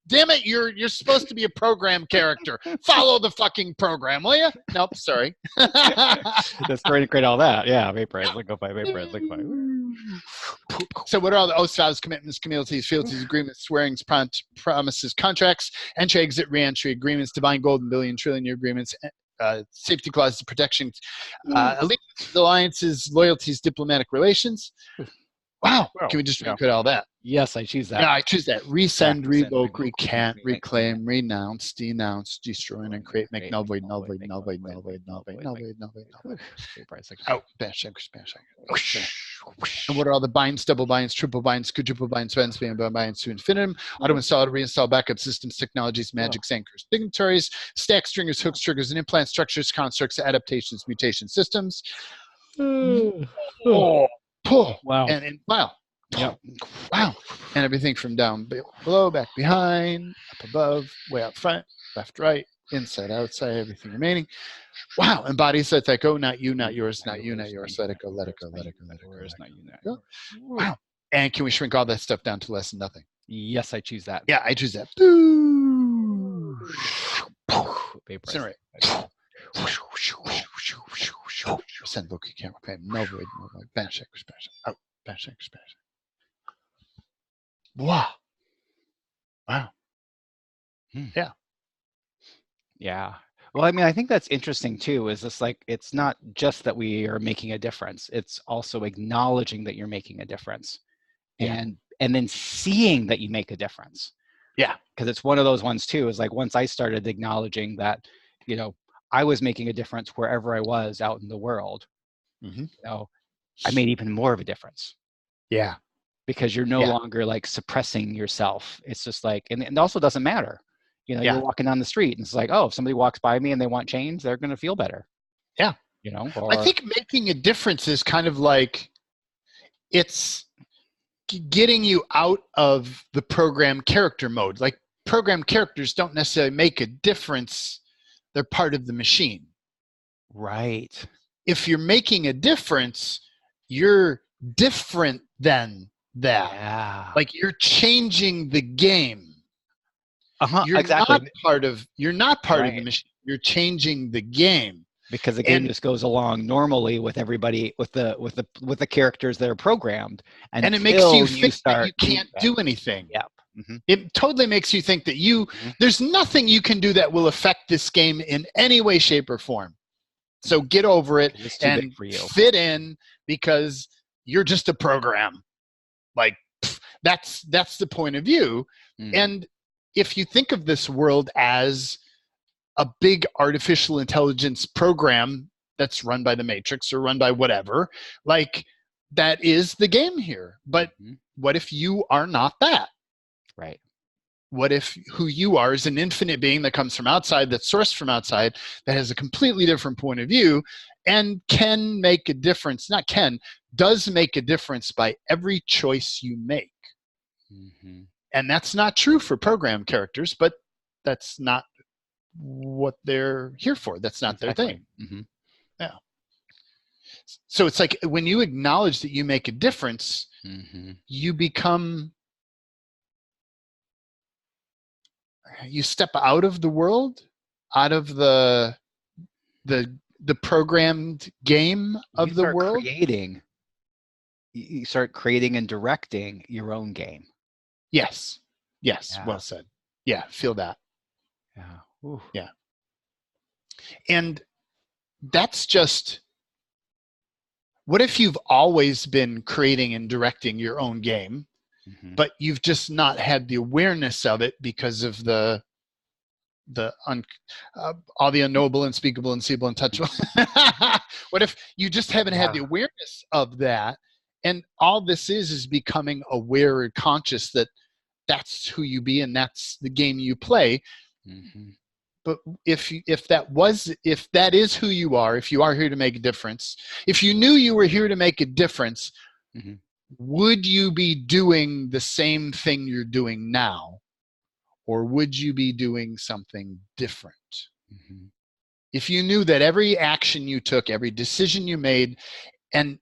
[SPEAKER 2] Damn it, you're supposed to be a program character. Follow the fucking program, will you? Nope, sorry.
[SPEAKER 1] That's great, all that. Yeah, vaporize, liquefy, vaporize, liquefy.
[SPEAKER 2] So what are all the oaths, vows, commitments, communities, fealties, agreements, swearings, promises, contracts, entry, exit, re-entry agreements, divine, golden, billion, trillion year agreements, safety clauses, protections, allegiances, alliances, loyalties, diplomatic relations? Wow. Can we just record all that?
[SPEAKER 1] Yes, I choose that.
[SPEAKER 2] Yeah, I choose that. Resend, revoke, recant, reclaim, renounce, denounce, destroy, and create, make null, void, null, void, null, void, null, void, null, void, null, void, null, void, null, void. Out. Bash, bash. And what are all the binds, double binds, triple binds, quadruple binds, binds to infinitum, auto install, reinstall, backup systems, technologies, magics, anchors, dignitaries, stack, stringers, hooks, triggers, and implant structures, constructs, adaptations, mutation systems. Wow. And wow.
[SPEAKER 1] Yep.
[SPEAKER 2] Wow. And everything from down below, back behind, up above, way out front, left, right, inside, outside, everything remaining. Wow. And bodies, let that go. Not you, not yours, not you, not yours. Let it go, let it go, let it go, let it go. Not you, not yours. Wow. And can we shrink all that stuff down to less than nothing?
[SPEAKER 1] Yes, I choose that.
[SPEAKER 2] Yeah, I choose that. Incinerate. Send book, camera, pay, no void, banish, out, banish. Wow. Yeah.
[SPEAKER 1] Yeah. Well, I mean, I think that's interesting too, is this like, it's not just that we are making a difference. It's also acknowledging that you're making a difference and then seeing that you make a difference.
[SPEAKER 2] Yeah.
[SPEAKER 1] Because it's one of those ones too, is like, once I started acknowledging that, you know, I was making a difference wherever I was out in the world, you know, I made even more of a difference.
[SPEAKER 2] Yeah.
[SPEAKER 1] Because you're no longer like suppressing yourself. It's just like, and it also doesn't matter. You know, you're walking down the street and it's like, oh, if somebody walks by me and they want change, they're going to feel better.
[SPEAKER 2] Yeah.
[SPEAKER 1] You know,
[SPEAKER 2] I think making a difference is kind of like, it's getting you out of the program character mode. Like, program characters don't necessarily make a difference. They're part of the machine.
[SPEAKER 1] Right.
[SPEAKER 2] If you're making a difference, you're different than that.
[SPEAKER 1] Yeah.
[SPEAKER 2] Like, you're changing the game. You're
[SPEAKER 1] exactly.
[SPEAKER 2] You're not part of the machine. You're changing the game.
[SPEAKER 1] Because the game just goes along normally with everybody, with the characters that are programmed,
[SPEAKER 2] and it makes you think that you can't do anything.
[SPEAKER 1] Yep.
[SPEAKER 2] It totally makes you think that there's nothing you can do that will affect this game in any way, shape, or form. So get over it and fit in, because you're just a program. Like, that's the point of view. And if you think of this world as a big artificial intelligence program that's run by the Matrix or run by whatever, like, that is the game here. But what if you are not that?
[SPEAKER 1] Right.
[SPEAKER 2] What if who you are is an infinite being that comes from outside, that's sourced from outside, that has a completely different point of view and can make a difference, does make a difference by every choice you make. And that's not true for program characters, but that's not what they're here for. That's not their thing. Yeah. So it's like, when you acknowledge that you make a difference, you step out of the world, out of the programmed game of the world.
[SPEAKER 1] You start creating and directing your own game.
[SPEAKER 2] Yes. Yeah. Well said. Yeah. Feel that.
[SPEAKER 1] Yeah. Ooh.
[SPEAKER 2] Yeah. And that's just, what if you've always been creating and directing your own game, but you've just not had the awareness of it because of all the unknowable, unspeakable, unseeable, untouchable. What if you just haven't had the awareness of that, and all this is becoming aware or conscious that that's who you be and that's the game you play. But if that is who you are, if you are here to make a difference, if you knew you were here to make a difference, would you be doing the same thing you're doing now? Or would you be doing something different? If you knew that every action you took, every decision you made, and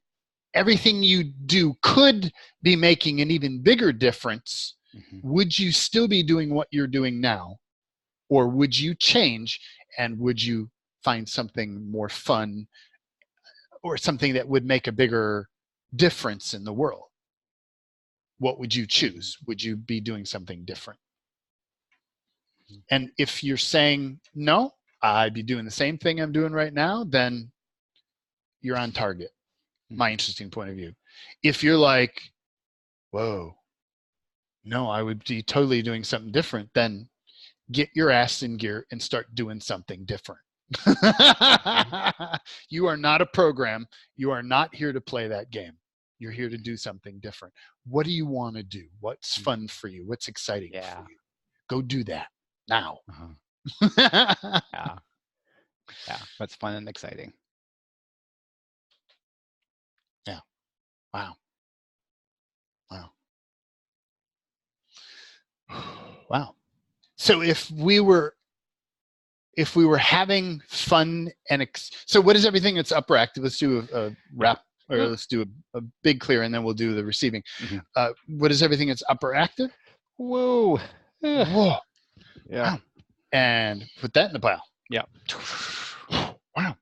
[SPEAKER 2] everything you do could be making an even bigger difference, would you still be doing what you're doing now? Or would you change, and would you find something more fun or something that would make a bigger difference in the world? What would you choose? Would you be doing something different? And if you're saying, no, I'd be doing the same thing I'm doing right now, then you're on target. My interesting point of view. If you're like, whoa, no, I would be totally doing something different, then get your ass in gear and start doing something different. You are not a program. You are not here to play that game. You're here to do something different. What do you want to do? What's fun for you? What's exciting for you? Go do that now.
[SPEAKER 1] Yeah. That's fun and exciting.
[SPEAKER 2] Yeah. Wow. Wow. So if we were having fun and so what is everything that's upper active? Let's do a wrap, or let's do a big clear, and then we'll do the receiving. What is everything that's upper active?
[SPEAKER 1] Whoa.
[SPEAKER 2] Whoa.
[SPEAKER 1] Yeah.
[SPEAKER 2] Wow. And put that in the pile.
[SPEAKER 1] Yeah.
[SPEAKER 2] Wow.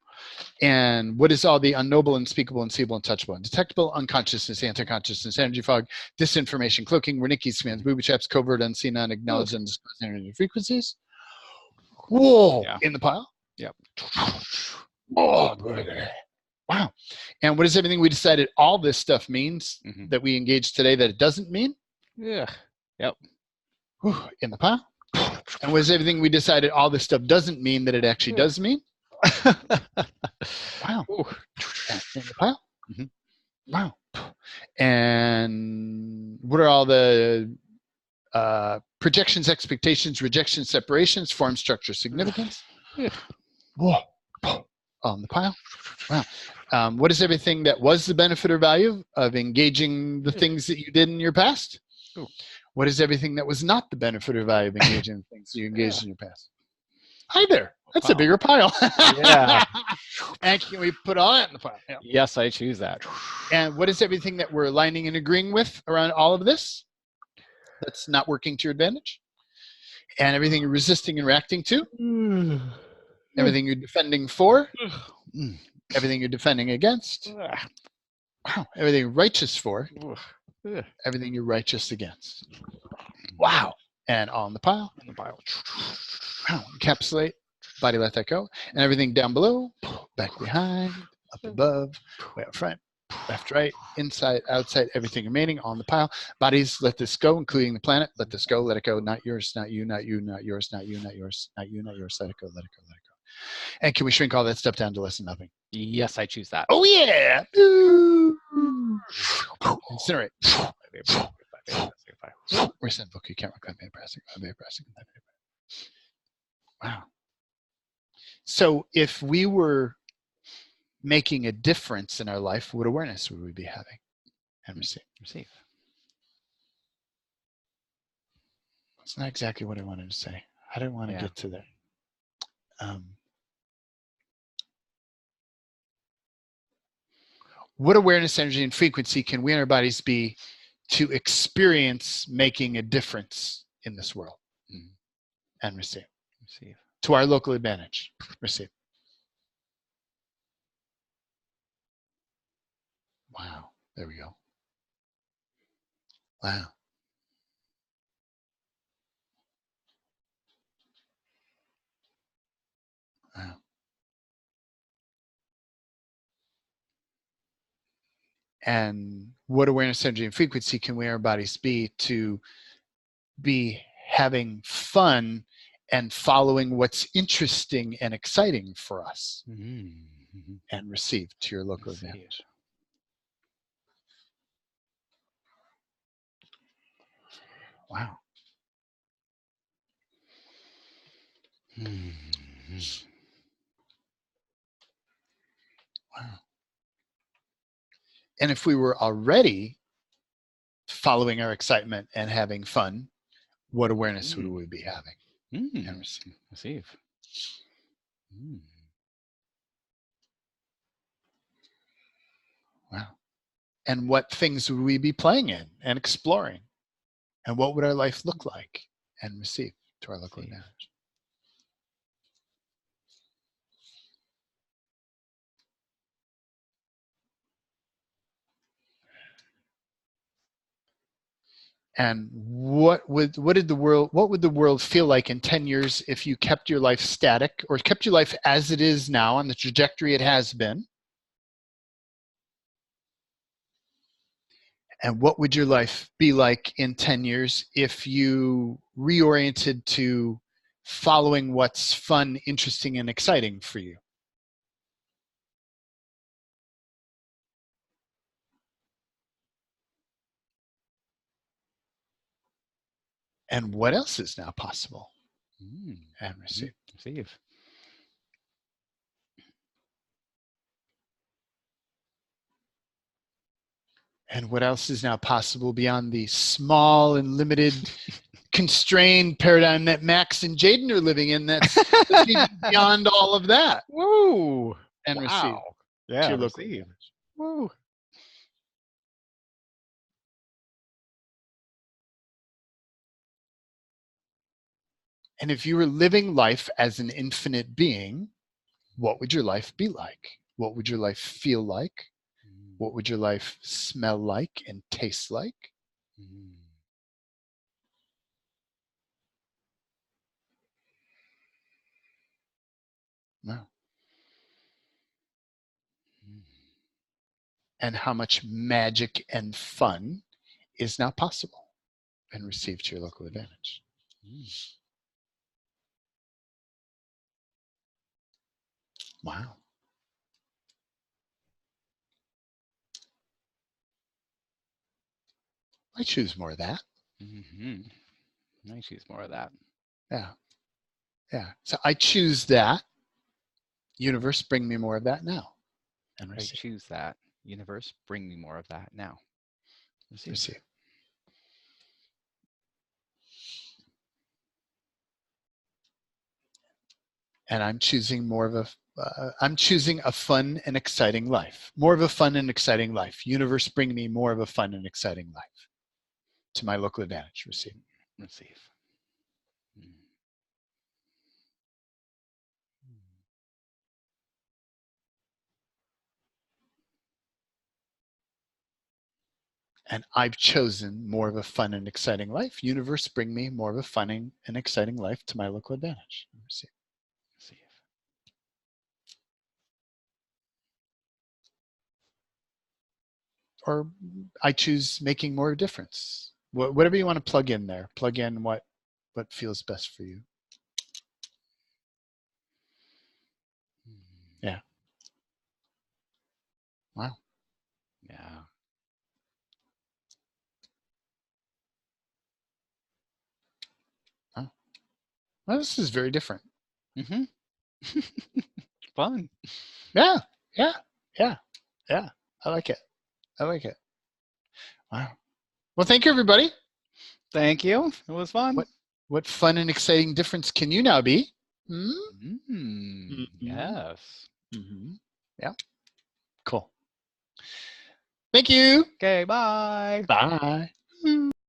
[SPEAKER 2] And what is all the unknowable, unspeakable, unseeable, untouchable, undetectable, unconsciousness, anti-consciousness, energy fog, disinformation, cloaking, Wernicke's commands, booby traps, covert, unseen, unacknowledged, undisclosed energy frequencies? Whoa.
[SPEAKER 1] Yeah.
[SPEAKER 2] In the pile?
[SPEAKER 1] Yep.
[SPEAKER 2] Oh, wow. And what is everything we decided all this stuff means that we engaged today that it doesn't mean?
[SPEAKER 1] Yeah. Yep.
[SPEAKER 2] In the pile? And what is everything we decided all this stuff doesn't mean that it actually does mean? Wow. And in the pile? Wow. And what are all the projections, expectations, rejections, separations, form, structure, significance? Whoa. On the pile? Wow. What is everything that was the benefit or value of engaging the things that you did in your past? What is everything that was not the benefit or value of engaging in things you engaged in your past? Hi there. That's a bigger pile.
[SPEAKER 1] Yeah.
[SPEAKER 2] And can we put all that in the pile? Yeah.
[SPEAKER 1] Yes, I choose that.
[SPEAKER 2] And what is everything that we're aligning and agreeing with around all of this that's not working to your advantage? And everything you're resisting and reacting to? Everything you're defending for? Everything you're defending against? Wow. Everything you're righteous for? Everything you're righteous against? Wow. And all in the pile?
[SPEAKER 1] In the pile.
[SPEAKER 2] Wow. Encapsulate. Body let that go. And everything down below, back behind, up above, way up front, left, right, inside, outside, everything remaining on the pile. Bodies, let this go, including the planet. Let this go, let it go. Not yours, not you, not you, not yours, not you, not yours, not you, not yours. Let it go, let it go, let it go. And can we shrink all that stuff down to less than nothing?
[SPEAKER 1] Yes, I choose that.
[SPEAKER 2] Oh, yeah. Incinerate. Resend book. You can't record me pressing. Wow. So if we were making a difference in our life, what awareness would we be having? And receive. That's not exactly what I wanted to say. I didn't want to get to there. What awareness, energy, and frequency can we in our bodies be to experience making a difference in this world? And receive. To our local advantage. Receive. Wow. There we go. Wow. Wow. And what awareness, energy, and frequency can we in our bodies be to be having fun and following what's interesting and exciting for us? And receive to your local advantage. Wow. Wow. And if we were already following our excitement and having fun, what awareness would we be having? And receive. And what things would we be playing in and exploring? And what would our life look like and receive to our local advantage? And what would the world feel like in 10 years if you kept your life static, or kept your life as it is now on the trajectory it has been? And what would your life be like in 10 years if you reoriented to following what's fun, interesting, and exciting for you? And what else is now possible? And receive.
[SPEAKER 1] Receive.
[SPEAKER 2] And what else is now possible beyond the small and limited constrained paradigm that Max and Jaden are living in, that's beyond all of that?
[SPEAKER 1] Woo!
[SPEAKER 2] And receive.
[SPEAKER 1] Yeah,
[SPEAKER 2] to your local
[SPEAKER 1] receive.
[SPEAKER 2] advantage.
[SPEAKER 1] Woo!
[SPEAKER 2] And if you were living life as an infinite being, what would your life be like? What would your life feel like? What would your life smell like and taste like? No. And how much magic and fun is now possible and received to your local advantage? Wow. I choose more of that.
[SPEAKER 1] I choose more of that.
[SPEAKER 2] Yeah. Yeah. So I choose that. Universe, bring me more of that now. And receive.
[SPEAKER 1] I choose that. Universe, bring me more of that now.
[SPEAKER 2] Receive. And I'm choosing more of I'm choosing a fun and exciting life. More of a fun and exciting life. Universe, bring me more of a fun and exciting life. To my local advantage. Receive.
[SPEAKER 1] Receive.
[SPEAKER 2] And I've chosen more of a fun and exciting life. Universe, bring me more of a fun and exciting life to my local advantage. Receive.
[SPEAKER 1] Receive.
[SPEAKER 2] Or I choose making more of a difference. Whatever you want to plug in there. Plug in what feels best for you. Yeah. Wow.
[SPEAKER 1] Yeah.
[SPEAKER 2] Wow. Well, this is very different.
[SPEAKER 1] Fun.
[SPEAKER 2] Yeah. Yeah. Yeah. Yeah. I like it. I like it. Wow. Well, thank you, everybody.
[SPEAKER 1] Thank you. It was fun.
[SPEAKER 2] What fun and exciting difference can you now be?
[SPEAKER 1] Yes.
[SPEAKER 2] Yeah. Cool. Thank you.
[SPEAKER 1] Okay, bye.
[SPEAKER 2] Bye.